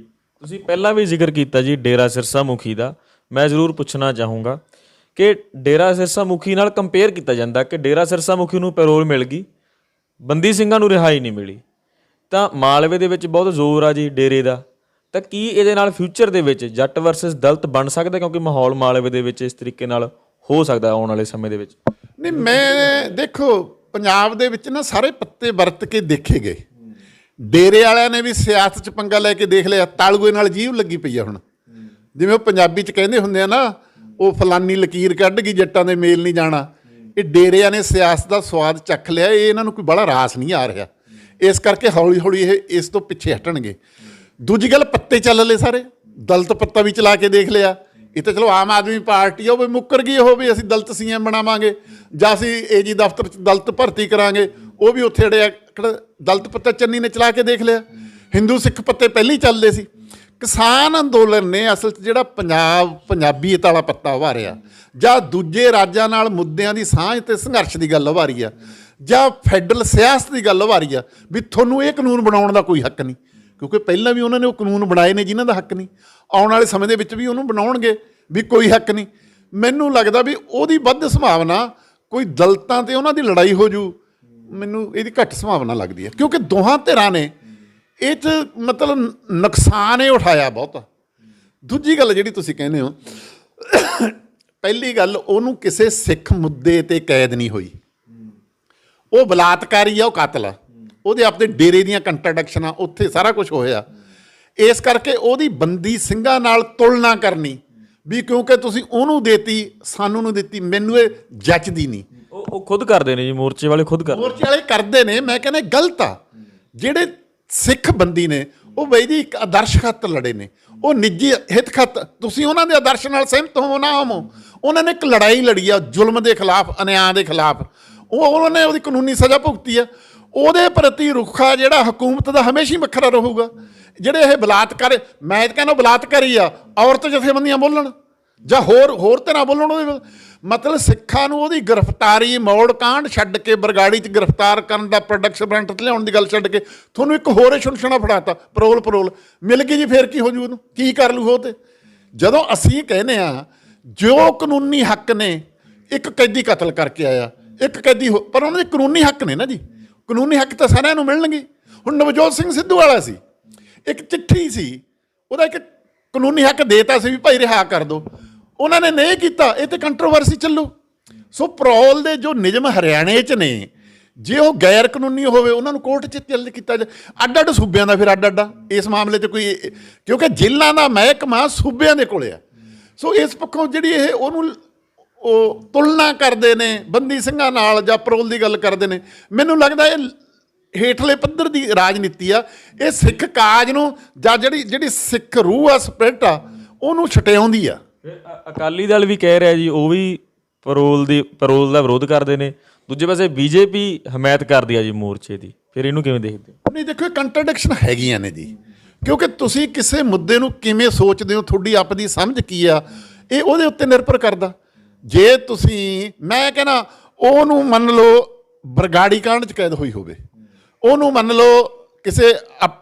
ਤੁਸੀਂ ਪਹਿਲਾਂ ਵੀ ਜ਼ਿਕਰ ਕੀਤਾ ਜੀ ਡੇਰਾ ਸਿਰਸਾ ਮੁਖੀ ਦਾ। ਮੈਂ ਜ਼ਰੂਰ ਪੁੱਛਣਾ ਚਾਹੂੰਗਾ ਕਿ ਡੇਰਾ ਸਿਰਸਾ ਮੁਖੀ ਨਾਲ ਕੰਪੇਅਰ ਕੀਤਾ ਜਾਂਦਾ ਕਿ ਡੇਰਾ ਸਿਰਸਾ ਮੁਖੀ ਨੂੰ ਪੈਰੋਲ ਮਿਲ ਗਈ, ਬੰਦੀ ਸਿੰਘਾਂ ਨੂੰ ਰਿਹਾਈ ਨਹੀਂ ਮਿਲੀ, ਤਾਂ ਮਾਲਵੇ ਦੇ ਵਿੱਚ ਬਹੁਤ ਜ਼ੋਰ ਆ ਜੀ ਡੇਰੇ ਦਾ। ਤਾਂ ਕੀ ਇਹਦੇ ਨਾਲ ਫਿਊਚਰ ਦੇ ਵਿੱਚ ਜੱਟ ਵਰਸਸ ਦਲਿਤ ਬਣ ਸਕਦਾ? ਕਿਉਂਕਿ ਮਾਹੌਲ ਮਾਲਵੇ ਦੇ ਵਿੱਚ ਇਸ ਤਰੀਕੇ ਨਾਲ ਹੋ ਸਕਦਾ ਆਉਣ ਵਾਲੇ ਸਮੇਂ ਦੇ ਵਿੱਚ। ਨਹੀਂ, ਮੈਂ ਦੇਖੋ ਪੰਜਾਬ ਦੇ ਵਿੱਚ ਨਾ ਸਾਰੇ ਪੱਤੇ ਵਰਤ ਕੇ ਦੇਖੇ ਗਏ। ਡੇਰੇ ਵਾਲਿਆਂ ਨੇ ਵੀ ਸਿਆਸਤ 'ਚ ਪੰਗਾ ਲੈ ਕੇ ਦੇਖ ਲਿਆ, ਤਾਲੂਏ ਨਾਲ ਜੀਭ ਲੱਗੀ ਪਈ ਆ ਹੁਣ। ਜਿਵੇਂ ਉਹ ਪੰਜਾਬੀ 'ਚ ਕਹਿੰਦੇ ਹੁੰਦੇ ਆ ਨਾ, ਉਹ ਫਲਾਨੀ ਲਕੀਰ ਕੱਢ ਗਈ ਜੱਟਾਂ ਦੇ ਮੇਲ ਨਹੀਂ ਜਾਣਾ। ਇਹ ਡੇਰਿਆਂ ਨੇ ਸਿਆਸਤ ਦਾ ਸਵਾਦ ਚੱਖ ਲਿਆ, ਇਹ ਇਹਨਾਂ ਨੂੰ ਕੋਈ ਬੜਾ ਰਾਸ ਨਹੀਂ ਆ ਰਿਹਾ। ਇਸ ਕਰਕੇ ਹੌਲੀ ਹੌਲੀ ਇਹ ਇਸ ਤੋਂ ਪਿੱਛੇ ਹਟਣਗੇ। ਦੂਜੀ ਗੱਲ, ਪੱਤੇ ਚੱਲ ਲਏ ਸਾਰੇ, ਦਲਿਤ ਪੱਤਾ ਵੀ ਚਲਾ ਕੇ ਦੇਖ ਲਿਆ। ਇਹ ਤਾਂ ਚਲੋ ਆਮ ਆਦਮੀ ਪਾਰਟੀ ਆ, ਉਹ ਵੀ ਮੁੱਕਰ ਗਈ, ਉਹ ਵੀ ਅਸੀਂ ਦਲਿਤ ਸੀਐਮ ਬਣਾਵਾਂਗੇ ਜਾਂ ਅਸੀਂ ਏਜੀ ਦਫ਼ਤਰ 'ਚ ਦਲਿਤ ਭਰਤੀ ਕਰਾਂਗੇ, ਉਹ ਵੀ ਉੱਥੇ ਅੜਿਆ। ਦਲਿਤ ਪੱਤਾ ਚੰਨੀ ਨੇ ਚਲਾ ਕੇ ਦੇਖ ਲਿਆ। ਹਿੰਦੂ ਸਿੱਖ ਪੱਤੇ ਪਹਿਲਾਂ ਹੀ ਚੱਲਦੇ ਸੀ। ਕਿਸਾਨ ਅੰਦੋਲਨ ਨੇ ਅਸਲ 'ਚ ਜਿਹੜਾ ਪੰਜਾਬੀਅਤ ਵਾਲਾ ਪੱਤਾ ਉਭਾਰਿਆ, ਜਾਂ ਦੂਜੇ ਰਾਜਾਂ ਨਾਲ ਮੁੱਦਿਆਂ ਦੀ ਸਾਂਝ ਤੇ ਸੰਘਰਸ਼ ਦੀ ਗੱਲ ਉਭਾਰੀ ਆ, ਜਾਂ ਫੈਡਰਲ ਸਿਆਸਤ ਦੀ ਗੱਲ ਉਭਾਰੀ ਆ ਵੀ ਤੁਹਾਨੂੰ ਇਹ ਕਾਨੂੰਨ ਬਣਾਉਣ ਦਾ ਕੋਈ ਹੱਕ ਨਹੀਂ। ਕਿਉਂਕਿ ਪਹਿਲਾਂ ਵੀ ਉਹਨਾਂ ਨੇ ਉਹ ਕਾਨੂੰਨ ਬਣਾਏ ਨੇ ਜਿਨ੍ਹਾਂ ਦਾ ਹੱਕ ਨਹੀਂ, ਆਉਣ ਵਾਲੇ ਸਮੇਂ ਦੇ ਵਿੱਚ ਵੀ ਉਹਨੂੰ ਬਣਾਉਣਗੇ ਵੀ ਕੋਈ ਹੱਕ ਨਹੀਂ। ਮੈਨੂੰ ਲੱਗਦਾ ਵੀ ਉਹਦੀ ਵੱਧ ਸੰਭਾਵਨਾ ਕੋਈ ਦਲਿਤਾਂ ਤੇ ਉਹਨਾਂ ਦੀ ਲੜਾਈ ਹੋ ਜੂ, ਮੈਨੂੰ ਇਹਦੀ ਘੱਟ ਸੰਭਾਵਨਾ ਲੱਗਦੀ ਹੈ। ਕਿਉਂਕਿ ਦੋਹਾਂ ਧਿਰਾਂ ਨੇ ਇਹ 'ਚ ਮਤਲਬ ਨੁਕਸਾਨ ਇਹ ਉਠਾਇਆ ਬਹੁਤ। ਦੂਜੀ ਗੱਲ ਜਿਹੜੀ ਤੁਸੀਂ ਕਹਿੰਦੇ ਹੋ, ਪਹਿਲੀ ਗੱਲ, ਉਹਨੂੰ ਕਿਸੇ ਸਿੱਖ ਮੁੱਦੇ ਤੇ ਕੈਦ ਨਹੀਂ ਹੋਈ। ਉਹ ਬਲਾਤਕਾਰੀ ਆ, ਉਹ ਕਾਤਲ ਆ। ਉਹਦੇ ਆਪਣੇ ਡੇਰੇ ਦੀਆਂ ਕੰਟਰਡਿਕਸ਼ਨਾਂ, ਉੱਥੇ ਸਾਰਾ ਕੁਝ ਹੋਇਆ। ਇਸ ਕਰਕੇ ਉਹਦੀ ਬੰਦੀ ਸਿੰਘਾਂ ਨਾਲ ਤੁਲਨਾ ਕਰਨੀ ਵੀ ਕਿਉਂਕਿ ਤੁਸੀਂ ਉਹਨੂੰ ਦੇਤੀ ਸਾਨੂੰ ਨੂੰ ਦਿੱਤੀ, ਮੈਨੂੰ ਇਹ ਜੱਚਦੀ ਨਹੀਂ। ਉਹ ਖੁਦ ਕਰਦੇ ਨੇ ਜੀ, ਮੋਰਚੇ ਵਾਲੇ ਖੁਦ ਕਰਦੇ। ਮੋਰਚੇ ਵਾਲੇ ਕਰਦੇ ਨੇ, ਮੈਂ ਕਹਿੰਦਾ ਗਲਤ ਆ। ਜਿਹੜੇ ਸਿੱਖ ਬੰਦੀ ਨੇ ਉਹ ਬਈ ਜੀ ਇੱਕ ਆਦਰਸ਼ ਖਾਤਰ ਲੜੇ ਨੇ, ਉਹ ਨਿੱਜੀ ਹਿੱਤ ਖਾਤਰ। ਤੁਸੀਂ ਉਹਨਾਂ ਦੇ ਆਦਰਸ਼ ਨਾਲ ਸਹਿਮਤ ਹੋ ਨਾ ਹੋਵੋ, ਉਹਨਾਂ ਨੇ ਇੱਕ ਲੜਾਈ ਲੜੀ ਆ ਜ਼ੁਲਮ ਦੇ ਖਿਲਾਫ, ਅਨਿਆਂ ਦੇ ਖਿਲਾਫ। ਉਹਨਾਂ ਨੇ ਉਹਦੀ ਕਾਨੂੰਨੀ ਸਜ਼ਾ ਭੁਗਤੀ ਆ। ਉਹਦੇ ਪ੍ਰਤੀ ਰੁੱਖਾ ਜਿਹੜਾ ਹਕੂਮਤ ਦਾ ਹਮੇਸ਼ਾ ਹੀ ਵੱਖਰਾ ਰਹੂਗਾ। ਜਿਹੜੇ ਇਹ ਬਲਾਤਕਾਰ, ਮੈਂ ਤਾਂ ਕਹਿੰਦਾ ਬਲਾਤਕਾਰੀ ਆ, ਔਰਤ ਜਥੇਬੰਦੀਆਂ ਬੋਲਣ ਜਾਂ ਹੋਰ ਤਰ੍ਹਾਂ ਬੋਲਣ, ਉਹਦੇ ਮਤਲਬ ਸਿੱਖਾਂ ਨੂੰ ਉਹਦੀ ਗ੍ਰਿਫਤਾਰੀ, ਮੌੜ ਕਾਂਡ ਛੱਡ ਕੇ ਬਰਗਾੜੀ 'ਚ ਗ੍ਰਿਫਤਾਰ ਕਰਨ ਦਾ, ਪ੍ਰੋਡਕਸ਼ਨ ਫਰੰਟ 'ਤੇ ਲਿਆਉਣ ਦੀ ਗੱਲ ਛੱਡ ਕੇ ਤੁਹਾਨੂੰ ਇੱਕ ਹੋਰ ਛੁਣਛਣਾ ਫੜਾਤਾ, ਪਰੋਲ ਮਿਲ ਗਈ ਜੀ। ਫਿਰ ਕੀ ਹੋ ਜੂ, ਉਹਨੂੰ ਕੀ ਕਰ ਲੂ ਉਹ? ਤੇ ਜਦੋਂ ਅਸੀਂ ਕਹਿੰਦੇ ਆ ਜੋ ਕਾਨੂੰਨੀ ਹੱਕ ਨੇ, ਇੱਕ ਕੈਦੀ ਕਤਲ ਕਰਕੇ ਆਇਆ, ਇੱਕ ਕੈਦੀ ਪਰ ਉਹਨਾਂ ਦੇ ਕਾਨੂੰਨੀ ਹੱਕ ਨੇ ਨਾ ਜੀ। ਕਾਨੂੰਨੀ ਹੱਕ ਤਾਂ ਸਾਰਿਆਂ ਨੂੰ ਮਿਲਣਗੇ। ਹੁਣ ਨਵਜੋਤ ਸਿੰਘ ਸਿੱਧੂ ਵਾਲਾ ਸੀ, ਇੱਕ ਚਿੱਠੀ ਸੀ, ਉਹਦਾ ਇੱਕ ਕਾਨੂੰਨੀ ਹੱਕ ਦੇਤਾ ਸੀ ਵੀ ਭਾਈ ਰਿਹਾ ਕਰ ਦਿਓ। ਉਹਨਾਂ ਨੇ ਨਹੀਂ ਕੀਤਾ, ਇਹ ਤੇ ਕੰਟਰੋਵਰਸੀ ਚੱਲੂ। ਸੋ ਪਰੋਲ ਦੇ ਜੋ ਨਿਯਮ ਹਰਿਆਣੇ 'ਚ ਨੇ, ਜੇ ਉਹ ਗੈਰ ਕਾਨੂੰਨੀ ਹੋਵੇ ਉਹਨਾਂ ਨੂੰ ਕੋਰਟ 'ਚ ਚੱਲ ਕੀਤਾ ਜਾ। ਅੱਡ ਸੂਬਿਆਂ ਦਾ ਫਿਰ ਅੱਡ ਇਸ ਮਾਮਲੇ 'ਚ ਕੋਈ, ਕਿਉਂਕਿ ਜੇਲ੍ਹਾਂ ਦਾ ਮਹਿਕਮਾ ਸੂਬਿਆਂ ਦੇ ਕੋਲੇ ਆ। ਸੋ ਇਸ ਪੱਖੋਂ ਜਿਹੜੀ ਇਹ ਉਹਨੂੰ ਉਹ ਤੁਲਨਾ ਕਰਦੇ ਨੇ ਬੰਦੀ ਸਿੰਘਾਂ ਨਾਲ ਜਾਂ ਪਰੋਲ ਦੀ ਗੱਲ ਕਰਦੇ ਨੇ, ਮੈਨੂੰ ਲੱਗਦਾ ਇਹ ਹੇਠਲੇ ਪੱਧਰ ਦੀ ਰਾਜਨੀਤੀ ਆ। ਇਹ ਸਿੱਖ ਕਾਜ ਨੂੰ ਜਾਂ ਜਿਹੜੀ ਸਿੱਖ ਰੂਹ ਆ, ਸਪਿਰਿਟ ਆ, ਉਹਨੂੰ ਛਟਿਆਉਂਦੀ ਆ। ਅਕਾਲੀ ਦਲ ਵੀ ਕਹਿ ਰਿਹਾ ਜੀ, ਉਹ ਵੀ ਪਰੋਲ ਦਾ ਵਿਰੋਧ ਕਰਦੇ ਨੇ। ਦੂਜੇ ਪਾਸੇ ਬੀਜੇਪੀ ਹਮਾਇਤ ਕਰਦੀ ਆ ਜੀ ਮੋਰਚੇ ਦੀ। ਫਿਰ ਇਹਨੂੰ ਕਿਵੇਂ ਦੇਖਦੇ ਹੋ? ਨਹੀਂ, ਦੇਖੋ, ਇਹ ਕੰਟਰਡਿਕਸ਼ਨ ਹੈਗੀਆਂ ਨੇ ਜੀ। ਕਿਉਂਕਿ ਤੁਸੀਂ ਕਿਸੇ ਮੁੱਦੇ ਨੂੰ ਕਿਵੇਂ ਸੋਚਦੇ ਹੋ, ਤੁਹਾਡੀ ਆਪਣੀ ਸਮਝ ਕੀ ਆ, ਇਹ ਉਹਦੇ ਉੱਤੇ ਨਿਰਭਰ ਕਰਦਾ। ਜੇ ਤੁਸੀਂ, ਮੈਂ ਕਹਿੰਦਾ ਉਹਨੂੰ ਮੰਨ ਲਓ ਬਰਗਾੜੀ ਕਾਂਡ 'ਚ ਕੈਦ ਹੋਈ ਹੋਵੇ, ਉਹਨੂੰ ਮੰਨ ਲਓ ਕਿਸੇ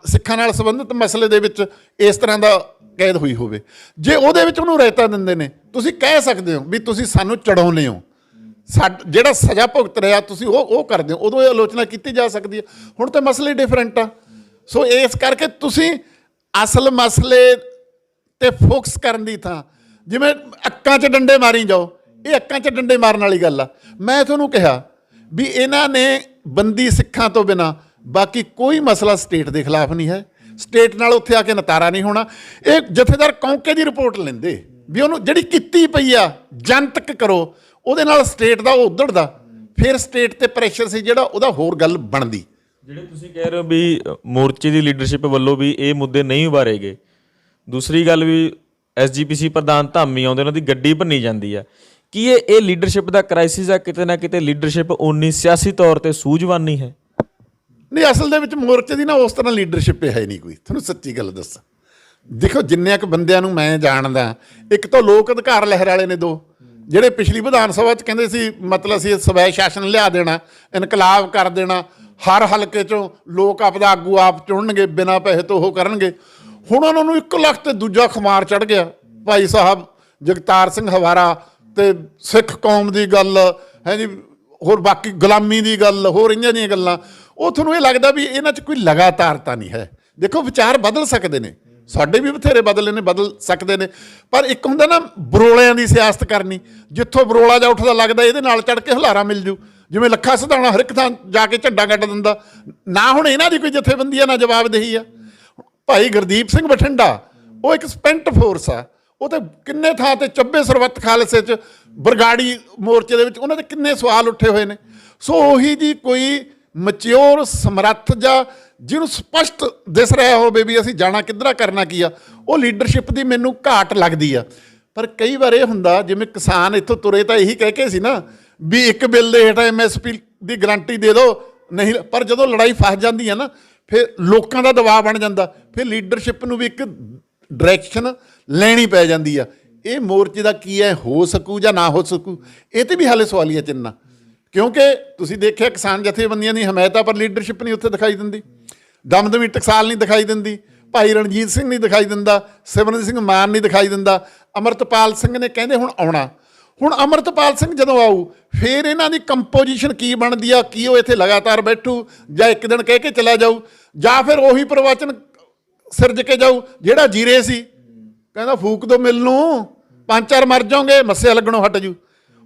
ਸਿੱਖਾਂ ਨਾਲ ਸੰਬੰਧਿਤ ਮਸਲੇ ਦੇ ਵਿੱਚ ਇਸ ਤਰ੍ਹਾਂ ਦਾ ਕੈਦ ਹੋਈ ਹੋਵੇ, ਜੇ ਉਹਦੇ ਵਿੱਚ ਉਹਨੂੰ ਰਾਇਤਾ ਦਿੰਦੇ ਨੇ, ਤੁਸੀਂ ਕਹਿ ਸਕਦੇ ਹੋ ਵੀ ਤੁਸੀਂ ਸਾਨੂੰ ਚੜਾਉਂਦੇ ਹੋ, ਜਿਹੜਾ ਸਜ਼ਾ ਭੁਗਤ ਰਿਹਾ ਤੁਸੀਂ ਉਹ ਕਰਦੇ ਹੋ, ਉਦੋਂ ਇਹ ਆਲੋਚਨਾ ਕੀਤੀ ਜਾ ਸਕਦੀ ਹੈ। ਹੁਣ ਤਾਂ ਮਸਲੇ ਡਿਫਰੈਂਟ ਆ। ਸੋ ਇਸ ਕਰਕੇ ਤੁਸੀਂ ਅਸਲ ਮਸਲੇ ਤੇ ਫੋਕਸ ਕਰਨ ਦੀ ਥਾਂ ਜਿਵੇਂ ਅੱਕਾਂ 'ਚ ਡੰਡੇ ਮਾਰੀ ਜਾਓ, ਇਹ ਅੱਕਾਂ 'ਚ ਡੰਡੇ ਮਾਰਨ ਵਾਲੀ ਗੱਲ ਆ। ਮੈਂ ਤੁਹਾਨੂੰ ਕਿਹਾ ਵੀ ਇਹਨਾਂ ਨੇ ਬੰਦੀ ਸਿੱਖਾਂ ਤੋਂ ਬਿਨਾਂ ਬਾਕੀ ਕੋਈ ਮਸਲਾ ਸਟੇਟ ਦੇ ਖਿਲਾਫ ਨਹੀਂ ਹੈ, ਸਟੇਟ ਨਾਲ ਉੱਥੇ ਆ ਕੇ ਨਤਾਰਾ ਨਹੀਂ ਹੋਣਾ। ਇਹ ਜਥੇਦਾਰ ਕੌਂਕੇ ਦੀ ਰਿਪੋਰਟ ਲੈਂਦੇ ਵੀ ਉਹਨੂੰ ਜਿਹੜੀ ਕੀਤੀ ਪਈ ਆ ਜਨਤਕ ਕਰੋ, ਉਹਦੇ ਨਾਲ ਸਟੇਟ ਦਾ ਉਹ ਉਧੜਦਾ, ਫਿਰ ਸਟੇਟ ਤੇ ਪ੍ਰੈਸ਼ਰ ਸੀ ਜਿਹੜਾ ਉਹਦਾ ਹੋਰ ਗੱਲ ਬਣਦੀ। ਜਿਹੜੇ ਤੁਸੀਂ ਕਹਿ ਰਹੇ ਹੋ ਵੀ ਮੋਰਚੇ ਦੀ ਲੀਡਰਸ਼ਿਪ ਵੱਲੋਂ ਵੀ ਇਹ ਮੁੱਦੇ ਨਹੀਂ ਉਭਾਰੇ ਗਏ, ਦੂਸਰੀ ਗੱਲ ਵੀ ਐਸਜੀਪੀਸੀ ਪ੍ਰਧਾਨ ਧਾਮੀ ਆਉਂਦੇ, ਉਹਨਾਂ ਦੀ ਗੱਡੀ ਭੰਨੀ ਜਾਂਦੀ ਆ, ਕੀ ਇਹ ਲੀਡਰਸ਼ਿਪ ਦਾ ਕ੍ਰਾਈਸਿਸ ਆ? ਕਿਤੇ ਨਾ ਕਿਤੇ ਲੀਡਰਸ਼ਿਪ ਉਨੀ ਸਿਆਸੀ ਤੌਰ ਤੇ ਸੂਝਵਾਨ ਨਹੀਂ ਹੈ? ਨਹੀਂ, ਅਸਲ ਦੇ ਵਿੱਚ ਮੋਰਚੇ ਦੀ ਨਾ ਉਸ ਤਰ੍ਹਾਂ ਲੀਡਰਸ਼ਿਪ ਹੈ ਨਹੀਂ ਕੋਈ, ਤੁਹਾਨੂੰ ਸੱਚੀ ਗੱਲ ਦੱਸਾਂ। ਦੇਖੋ ਜਿੰਨੇ ਕੁ ਬੰਦਿਆਂ ਨੂੰ ਮੈਂ ਜਾਣਦਾ, ਇੱਕ ਤਾਂ ਲੋਕ ਅਧਿਕਾਰ ਲਹਿਰ ਵਾਲੇ ਨੇ ਦੋ, ਜਿਹੜੇ ਪਿਛਲੀ ਵਿਧਾਨ ਸਭਾ 'ਚ ਕਹਿੰਦੇ ਸੀ ਮਤਲਬ ਅਸੀਂ ਸਵੈ ਸ਼ਾਸਨ ਲਿਆ ਦੇਣਾ, ਇਨਕਲਾਬ ਕਰ ਦੇਣਾ, ਹਰ ਹਲਕੇ 'ਚੋਂ ਲੋਕ ਆਪਦਾ ਆਗੂ ਆਪ ਚੁਣਨਗੇ, ਬਿਨਾਂ ਪੈਸੇ ਤੋਂ ਉਹ ਕਰਨਗੇ। ਹੁਣ ਉਹਨਾਂ ਨੂੰ 1 ਲੱਖ ਤੇ ਦੂਜਾ ਖੁਮਾਰ ਚੜ੍ਹ ਗਿਆ, ਭਾਈ ਸਾਹਿਬ ਜਗਤਾਰ ਸਿੰਘ ਹਵਾਰਾ ਤੇ ਸਿੱਖ ਕੌਮ ਦੀ ਗੱਲ ਹੈ ਜੀ, ਹੋਰ ਬਾਕੀ ਗੁਲਾਮੀ ਦੀ ਗੱਲ, ਹੋਰ ਇਹਨਾਂ ਦੀਆਂ ਗੱਲਾਂ। ਉਹ ਤੁਹਾਨੂੰ ਇਹ ਲੱਗਦਾ ਵੀ ਇਹਨਾਂ 'ਚ ਕੋਈ ਲਗਾਤਾਰਤਾ ਨਹੀਂ ਹੈ। ਦੇਖੋ ਵਿਚਾਰ ਬਦਲ ਸਕਦੇ ਨੇ, ਸਾਡੇ ਵੀ ਬਥੇਰੇ ਬਦਲੇ ਨੇ, ਬਦਲ ਸਕਦੇ ਨੇ, ਪਰ ਇੱਕ ਹੁੰਦਾ ਨਾ ਬਰੋਲਿਆਂ ਦੀ ਸਿਆਸਤ ਕਰਨੀ, ਜਿੱਥੋਂ ਬਰੋਲਾ ਜਾ ਉੱਠਦਾ ਲੱਗਦਾ ਇਹਦੇ ਨਾਲ ਚੜ ਕੇ ਹੁਲਾਰਾ ਮਿਲ ਜੂ, ਜਿਵੇਂ ਲੱਖਾ ਸਿਧਾਣਾ ਹਰ ਇੱਕ ਥਾਂ ਜਾ ਕੇ ਝੰਡਾ ਗੱਡ ਦਿੰਦਾ ਨਾ। ਹੁਣ ਇਹਨਾਂ ਦੀ ਕੋਈ ਜਥੇਬੰਦੀ ਆ ਨਾ ਜਵਾਬਦੇਹੀ ਆ। ਭਾਈ ਗੁਰਦੀਪ ਸਿੰਘ ਬਠਿੰਡਾ ਉਹ ਇੱਕ ਸਪੈਂਟ ਫੋਰਸ ਆ, ਉਹ ਤੇ ਕਿੰਨੇ ਥਾਂ ਤੇ ਚੱਬੇ ਸਰਬੱਤ ਖਾਲਸੇ 'ਚ ਬਰਗਾੜੀ ਮੋਰਚੇ ਦੇ ਵਿੱਚ ਉਹਨਾਂ ਦੇ ਕਿੰਨੇ ਸਵਾਲ ਉੱਠੇ ਹੋਏ ਨੇ। ਸੋ ਉਹੀ ਜੀ ਕੋਈ ਮੈਚਿਓਰ ਸਮਰੱਥ ਜਾਂ ਜਿਹਨੂੰ ਸਪਸ਼ਟ ਦਿਸ ਰਿਹਾ ਹੋਵੇ ਵੀ ਅਸੀਂ ਜਾਣਾ ਕਿੱਧਰ ਕਰਨਾ ਕੀ ਆ, ਉਹ ਲੀਡਰਸ਼ਿਪ ਦੀ ਮੈਨੂੰ ਘਾਟ ਲੱਗਦੀ ਆ। ਪਰ ਕਈ ਵਾਰ ਇਹ ਹੁੰਦਾ ਜਿਵੇਂ ਕਿਸਾਨ ਇੱਥੋਂ ਤੁਰੇ ਤਾਂ ਇਹੀ ਕਹਿ ਕੇ ਸੀ ਨਾ ਵੀ ਇੱਕ ਬਿੱਲ ਦੇ ਹੇਠਾਂ MSP ਦੀ ਗਰੰਟੀ ਦੇ ਦਿਓ, ਨਹੀਂ, ਪਰ ਜਦੋਂ ਲੜਾਈ ਫਸ ਜਾਂਦੀ ਹੈ ਨਾ ਫਿਰ ਲੋਕਾਂ ਦਾ ਦਬਾਅ ਬਣ ਜਾਂਦਾ, ਫਿਰ ਲੀਡਰਸ਼ਿਪ ਨੂੰ ਵੀ ਇੱਕ ਡਾਇਰੈਕਸ਼ਨ ਲੈਣੀ ਪੈ ਜਾਂਦੀ ਆ। ਇਹ ਮੋਰਚੇ ਦਾ ਕੀ ਹੈ, ਹੋ ਸਕੂ ਜਾਂ ਨਾ ਹੋ ਸਕੂ, ਇਹ ਤੇ ਵੀ ਹਾਲੇ ਸਵਾਲੀਆ ਚਿੰਨ੍ਹ ਆ। ਕਿਉਂਕਿ ਤੁਸੀਂ ਦੇਖਿਆ ਕਿਸਾਨ ਜਥੇਬੰਦੀਆਂ ਦੀ ਹਮਾਇਤ ਆ, ਪਰ ਲੀਡਰਸ਼ਿਪ ਨਹੀਂ ਉੱਥੇ ਦਿਖਾਈ ਦਿੰਦੀ। ਦਮਦਮੀ ਟਕਸਾਲ ਨਹੀਂ ਦਿਖਾਈ ਦਿੰਦੀ, ਭਾਈ ਰਣਜੀਤ ਸਿੰਘ ਨਹੀਂ ਦਿਖਾਈ ਦਿੰਦਾ, ਸਿਮਰਨ ਸਿੰਘ ਮਾਨ ਨਹੀਂ ਦਿਖਾਈ ਦਿੰਦਾ। ਅਮਰਤਪਾਲ ਸਿੰਘ ਨੇ ਕਹਿੰਦੇ ਹੁਣ ਆਉਣਾ, ਹੁਣ ਅਮਰਤਪਾਲ ਸਿੰਘ ਜਦੋਂ ਆਊ ਫਿਰ ਇਹਨਾਂ ਦੀ ਕੰਪੋਜੀਸ਼ਨ ਕੀ ਬਣਦੀ ਆ, ਕੀ ਉਹ ਇੱਥੇ ਲਗਾਤਾਰ ਬੈਠੂ ਜਾਂ ਇੱਕ ਦਿਨ ਕਹਿ ਕੇ ਚਲਾ ਜਾਊ, ਜਾਂ ਫਿਰ ਉਹੀ ਪ੍ਰਵਚਨ ਸਿਰਜ ਕੇ ਜਾਊ ਜਿਹੜਾ ਜੀਰੇ ਸੀ, ਕਹਿੰਦਾ ਫੂਕ ਦੋ ਮਿਲ ਨੂੰ, 5-4 ਮਰ ਜਾਓਗੇ, ਮੱਸਿਆ ਲੱਗਣੋਂ ਹਟ ਜੂ।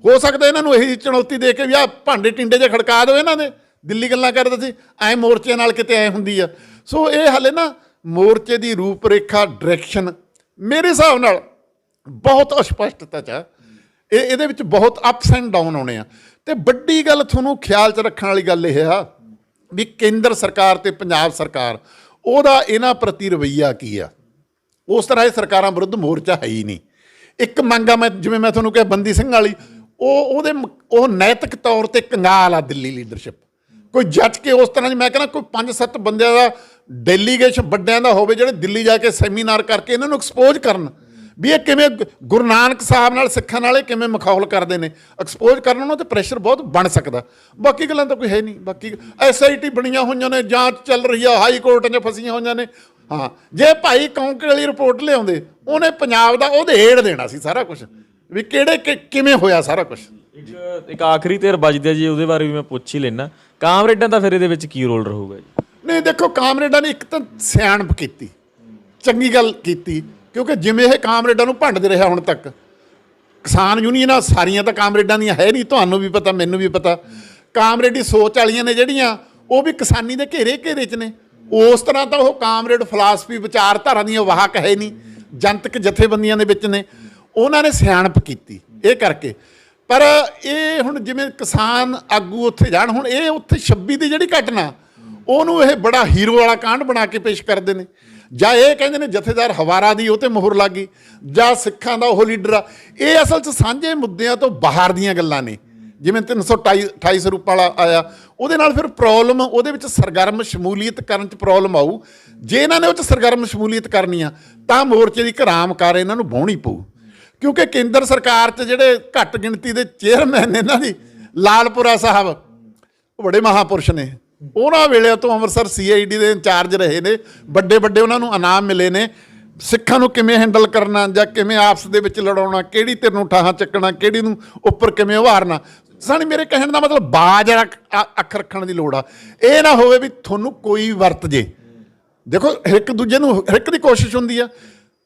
ਹੋ ਸਕਦਾ ਇਹਨਾਂ ਨੂੰ ਇਹੀ ਚੁਣੌਤੀ ਦੇ ਕੇ ਵੀ ਆਹ ਭਾਂਡੇ ਟਿੰਡੇ ਜੇ ਖੜਕਾ ਦਿਓ ਇਹਨਾਂ ਦੇ, ਦਿੱਲੀ ਗੱਲਾਂ ਕਰਦਾ ਸੀ ਐ ਮੋਰਚੇ ਨਾਲ ਕਿਤੇ ਐ ਹੁੰਦੀ ਆ। ਸੋ ਇਹ ਹਾਲੇ ਨਾ ਮੋਰਚੇ ਦੀ ਰੂਪ ਰੇਖਾ ਡਾਇਰੈਕਸ਼ਨ ਮੇਰੇ ਹਿਸਾਬ ਨਾਲ ਬਹੁਤ ਅਸਪਸ਼ਟਤਾ 'ਚ ਆ। ਇਹਦੇ ਵਿੱਚ ਬਹੁਤ ਅਪਸ ਐਂਡ ਡਾਊਨ ਆਉਣੇ ਆ। ਤੇ ਵੱਡੀ ਗੱਲ ਤੁਹਾਨੂੰ ਖਿਆਲ 'ਚ ਰੱਖਣ ਵਾਲੀ ਗੱਲ ਇਹ ਆ ਵੀ ਕੇਂਦਰ ਸਰਕਾਰ ਤੇ ਪੰਜਾਬ ਸਰਕਾਰ ਉਹਦਾ ਇਹਨਾਂ ਪ੍ਰਤੀ ਰਵੱਈਆ ਕੀ ਆ। ਉਸ ਤਰ੍ਹਾਂ ਇਹ ਸਰਕਾਰਾਂ ਵਿਰੁੱਧ ਮੋਰਚਾ ਹੈ ਹੀ ਨਹੀਂ। ਇੱਕ ਮੰਗ ਆ, ਮੈਂ ਜਿਵੇਂ ਮੈਂ ਤੁਹਾਨੂੰ ਕਿਹਾ ਬੰਦੀ ਸਿੰਘ ਵਾਲੀ, ਉਹ ਨੈਤਿਕ ਤੌਰ ਤੇ ਕੰਗਾਲ ਆ ਦਿੱਲੀ ਲੀਡਰਸ਼ਿਪ। ਕੋਈ ਜੱਜ ਕੇ ਉਸ ਤਰ੍ਹਾਂ ਦੀ, ਮੈਂ ਕਹਿੰਦਾ ਕੋਈ 5-7 ਬੰਦਿਆਂ ਦਾ ਡੈਲੀਗੇਸ਼ਨ ਵੱਡਿਆਂ ਦਾ ਹੋਵੇ ਜਿਹੜੇ ਦਿੱਲੀ ਜਾ ਕੇ ਸੈਮੀਨਾਰ ਕਰਕੇ ਇਹਨਾਂ ਨੂੰ ਐਕਸਪੋਜ਼ ਕਰਨ ਵੀ ਇਹ ਕਿਵੇਂ ਗੁਰੂ ਨਾਨਕ ਸਾਹਿਬ ਨਾਲ ਸਿੱਖਾਂ ਨਾਲ ਇਹ ਕਿਵੇਂ ਮਖੌਲ ਕਰਦੇ ਨੇ, ਐਕਸਪੋਜ਼ ਕਰਨ ਉਹਨਾਂ 'ਤੇ ਪ੍ਰੈਸ਼ਰ ਬਹੁਤ ਬਣ ਸਕਦਾ। ਬਾਕੀ ਗੱਲਾਂ ਤਾਂ ਕੋਈ ਹੈ ਨਹੀਂ। ਬਾਕੀ SIT ਬਣੀਆਂ ਹੋਈਆਂ ਨੇ, ਜਾਂਚ ਚੱਲ ਰਹੀ ਆ, ਹਾਈ ਕੋਰਟ 'ਚ ਫਸੀਆਂ ਹੋਈਆਂ ਨੇ। ਹਾਂ, ਜੇ ਭਾਈ ਕੌਂਕੇ ਵਾਲੀ ਰਿਪੋਰਟ ਲਿਆਉਂਦੇ ਉਹਨੇ ਪੰਜਾਬ ਦਾ ਉਧੇੜ ਦੇਣਾ ਸੀ ਸਾਰਾ ਕੁਝ, ਵੀ ਕਿਵੇਂ ਹੋਇਆ ਸਾਰਾ ਕੁਝ। ਇੱਕ ਆਖਰੀ ਧਿਰ ਵੱਜਦੀ ਜੀ, ਉਹਦੇ ਬਾਰੇ ਵੀ ਮੈਂ ਪੁੱਛ ਹੀ ਲੈਣਾ, ਕਾਮਰੇਡਾਂ ਦਾ ਫਿਰ ਇਹਦੇ ਵਿੱਚ ਕੀ ਰੋਲ ਰਹੂਗਾ ਜੀ? ਨਹੀਂ ਦੇਖੋ, ਕਾਮਰੇਡਾਂ ਨੇ ਇੱਕ ਤਾਂ ਸਿਆਣਪ ਕੀਤੀ, ਚੰਗੀ ਗੱਲ ਕੀਤੀ, ਕਿਉਂਕਿ ਜਿਵੇਂ ਇਹ ਕਾਮਰੇਡਾਂ ਨੂੰ ਭੰਡਦੇ ਰਿਹਾ ਹੁਣ ਤੱਕ। ਕਿਸਾਨ ਯੂਨੀਅਨਾਂ ਸਾਰੀਆਂ ਤਾਂ ਕਾਮਰੇਡਾਂ ਦੀਆਂ ਹੈ ਨਹੀਂ, ਤੁਹਾਨੂੰ ਵੀ ਪਤਾ, ਮੈਨੂੰ ਵੀ ਪਤਾ। ਕਾਮਰੇਡੀ ਸੋਚ ਵਾਲੀਆਂ ਨੇ ਜਿਹੜੀਆਂ, ਉਹ ਵੀ ਕਿਸਾਨੀ ਦੇ ਘੇਰੇ 'ਚ ਨੇ। ਉਸ ਤਰ੍ਹਾਂ ਤਾਂ ਉਹ ਕਾਮਰੇਡ ਫਿਲਾਸਫੀ ਵਿਚਾਰਧਾਰਾ ਦੀਆਂ ਵਾਹਕ ਹੈ ਨਹੀਂ, ਜਨਤਕ ਜਥੇਬੰਦੀਆਂ ਦੇ ਵਿੱਚ ਨੇ। ਉਹਨਾਂ ਨੇ ਸਿਆਣਪ ਕੀਤੀ ਇਹ ਕਰਕੇ। ਪਰ ਇਹ ਹੁਣ ਜਿਵੇਂ ਕਿਸਾਨ ਆਗੂ ਉੱਥੇ ਜਾਣ, ਹੁਣ ਇਹ ਉੱਥੇ 26 ਦੀ ਜਿਹੜੀ ਘਟਨਾ ਉਹਨੂੰ ਇਹ ਬੜਾ ਹੀਰੋ ਵਾਲਾ ਕਾਂਡ ਬਣਾ ਕੇ ਪੇਸ਼ ਕਰਦੇ ਨੇ, ਜਾਂ ਇਹ ਕਹਿੰਦੇ ਨੇ ਜਥੇਦਾਰ ਹਵਾਰਾ ਦੀ ਉਹ 'ਤੇ ਮੁਹਰ ਲੱਗ ਗਈ, ਜਾਂ ਸਿੱਖਾਂ ਦਾ ਉਹ ਲੀਡਰ ਆ। ਇਹ ਅਸਲ 'ਚ ਸਾਂਝੇ ਮੁੱਦਿਆਂ ਤੋਂ ਬਾਹਰ ਦੀਆਂ ਗੱਲਾਂ ਨੇ। ਜਿਵੇਂ 328 ਸਰੂਪ ਵਾਲਾ ਆਇਆ, ਉਹਦੇ ਨਾਲ ਫਿਰ ਪ੍ਰੋਬਲਮ ਉਹਦੇ ਵਿੱਚ ਸਰਗਰਮ ਸ਼ਮੂਲੀਅਤ ਕਰਨ 'ਚ ਪ੍ਰੋਬਲਮ ਆਊ। ਜੇ ਇਹਨਾਂ ਨੇ ਉਹ 'ਚ ਸਰਗਰਮ ਸ਼ਮੂਲੀਅਤ ਕਰਨੀ ਆ ਤਾਂ ਮੋਰਚੇ ਦੀ ਘਰਾਮਕਾਰ ਇਹਨਾਂ ਨੂੰ ਵਾਹੁਣੀ ਪਊ। ਕਿਉਂਕਿ ਕੇਂਦਰ ਸਰਕਾਰ 'ਚ ਜਿਹੜੇ ਘੱਟ ਗਿਣਤੀ ਦੇ ਚੇਅਰਮੈਨ ਨੇ ਇਹਨਾਂ ਦੀ, ਲਾਲਪੁਰਾ ਸਾਹਿਬ ਉਹ ਬੜੇ ਮਹਾਂਪੁਰਸ਼ ਨੇ, ਉਹਨਾਂ ਵੇਲੇ ਤੋਂ ਅੰਮ੍ਰਿਤਸਰ CID ਦੇ ਇੰਚਾਰਜ ਰਹੇ ਨੇ, ਵੱਡੇ ਉਹਨਾਂ ਨੂੰ ਇਨਾਮ ਮਿਲੇ ਨੇ। ਸਿੱਖਾਂ ਨੂੰ ਕਿਵੇਂ ਹੈਂਡਲ ਕਰਨਾ ਜਾਂ ਕਿਵੇਂ ਆਪਸ ਦੇ ਵਿੱਚ ਲੜਾਉਣਾ, ਕਿਹੜੀ ਧਿਰ ਨੂੰ ਠਾਹਾਂ ਚੱਕਣਾ, ਕਿਹੜੀ ਨੂੰ ਉੱਪਰ ਕਿਵੇਂ ਉਭਾਰਨਾ। ਸਾਨੀ ਮੇਰੇ ਕਹਿਣ ਦਾ ਮਤਲਬ ਬਾਜ ਅੱਖ ਰੱਖਣ ਦੀ ਲੋੜ ਆ। ਇਹ ਨਾ ਹੋਵੇ ਵੀ ਤੁਹਾਨੂੰ ਕੋਈ ਵਰਤ ਜੇ। ਦੇਖੋ ਇੱਕ ਦੂਜੇ ਨੂੰ ਹਰ ਇੱਕ ਦੀ ਕੋਸ਼ਿਸ਼ ਹੁੰਦੀ ਆ।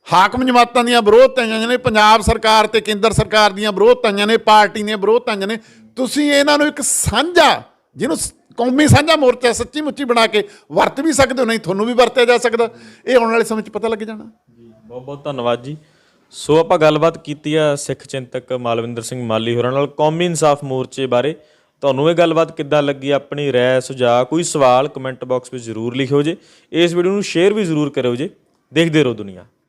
ਹਾਕਮ ਜਮਾਤਾਂ ਦੀਆਂ ਵਿਰੋਧਤਾਵਾਂ ਨੇ, ਪੰਜਾਬ ਸਰਕਾਰ ਤੇ ਕੇਂਦਰ ਸਰਕਾਰ ਦੀਆਂ ਵਿਰੋਧਤਾਵਾਂ ਨੇ, ਪਾਰਟੀ ਦੀਆਂ ਵਿਰੋਧਤਾਵਾਂ ਨੇ, ਤੁਸੀਂ ਇਹਨਾਂ ਨੂੰ ਇੱਕ ਸਾਂਝਾ, ਜਿਹਨੂੰ ਕੌਮੀ ਸਾਂਝਾ ਮੋਰਚਾ ਸੱਚੀ ਮੁੱਚੀ ਬਣਾ ਕੇ ਵਰਤ ਵੀ ਸਕਦੇ ਹੋ, ਨਹੀਂ ਤੁਹਾਨੂੰ ਵੀ ਵਰਤਿਆ ਜਾ ਸਕਦਾ। ਇਹ ਆਉਣ ਵਾਲੇ ਸਮੇਂ 'ਚ ਪਤਾ ਲੱਗ ਜਾਣਾ। ਬਹੁਤ ਬਹੁਤ ਧੰਨਵਾਦ ਜੀ। ਸੋ ਆਪਾਂ ਗੱਲਬਾਤ ਕੀਤੀ ਆ ਸਿੱਖ ਚਿੰਤਕ ਮਾਲਵਿੰਦਰ ਸਿੰਘ ਮਾਲੀ ਹੋਰਾਂ ਨਾਲ ਕੌਮੀ ਇਨਸਾਫ ਮੋਰਚੇ ਬਾਰੇ। ਤੁਹਾਨੂੰ ਇਹ ਗੱਲਬਾਤ ਕਿੱਦਾਂ ਲੱਗੀ? ਆਪਣੀ ਰਾਏ, ਸੁਝਾਅ, ਕੋਈ ਸਵਾਲ ਕਮੈਂਟ ਬਾਕਸ ਵਿੱਚ ਜ਼ਰੂਰ ਲਿਖਿਓ ਜੇ। ਇਸ ਵੀਡੀਓ ਨੂੰ ਸ਼ੇਅਰ ਵੀ ਜ਼ਰੂਰ ਕਰਿਓ ਜੇ। ਦੇਖਦੇ ਰਹੋ ਦੁਨੀਆ।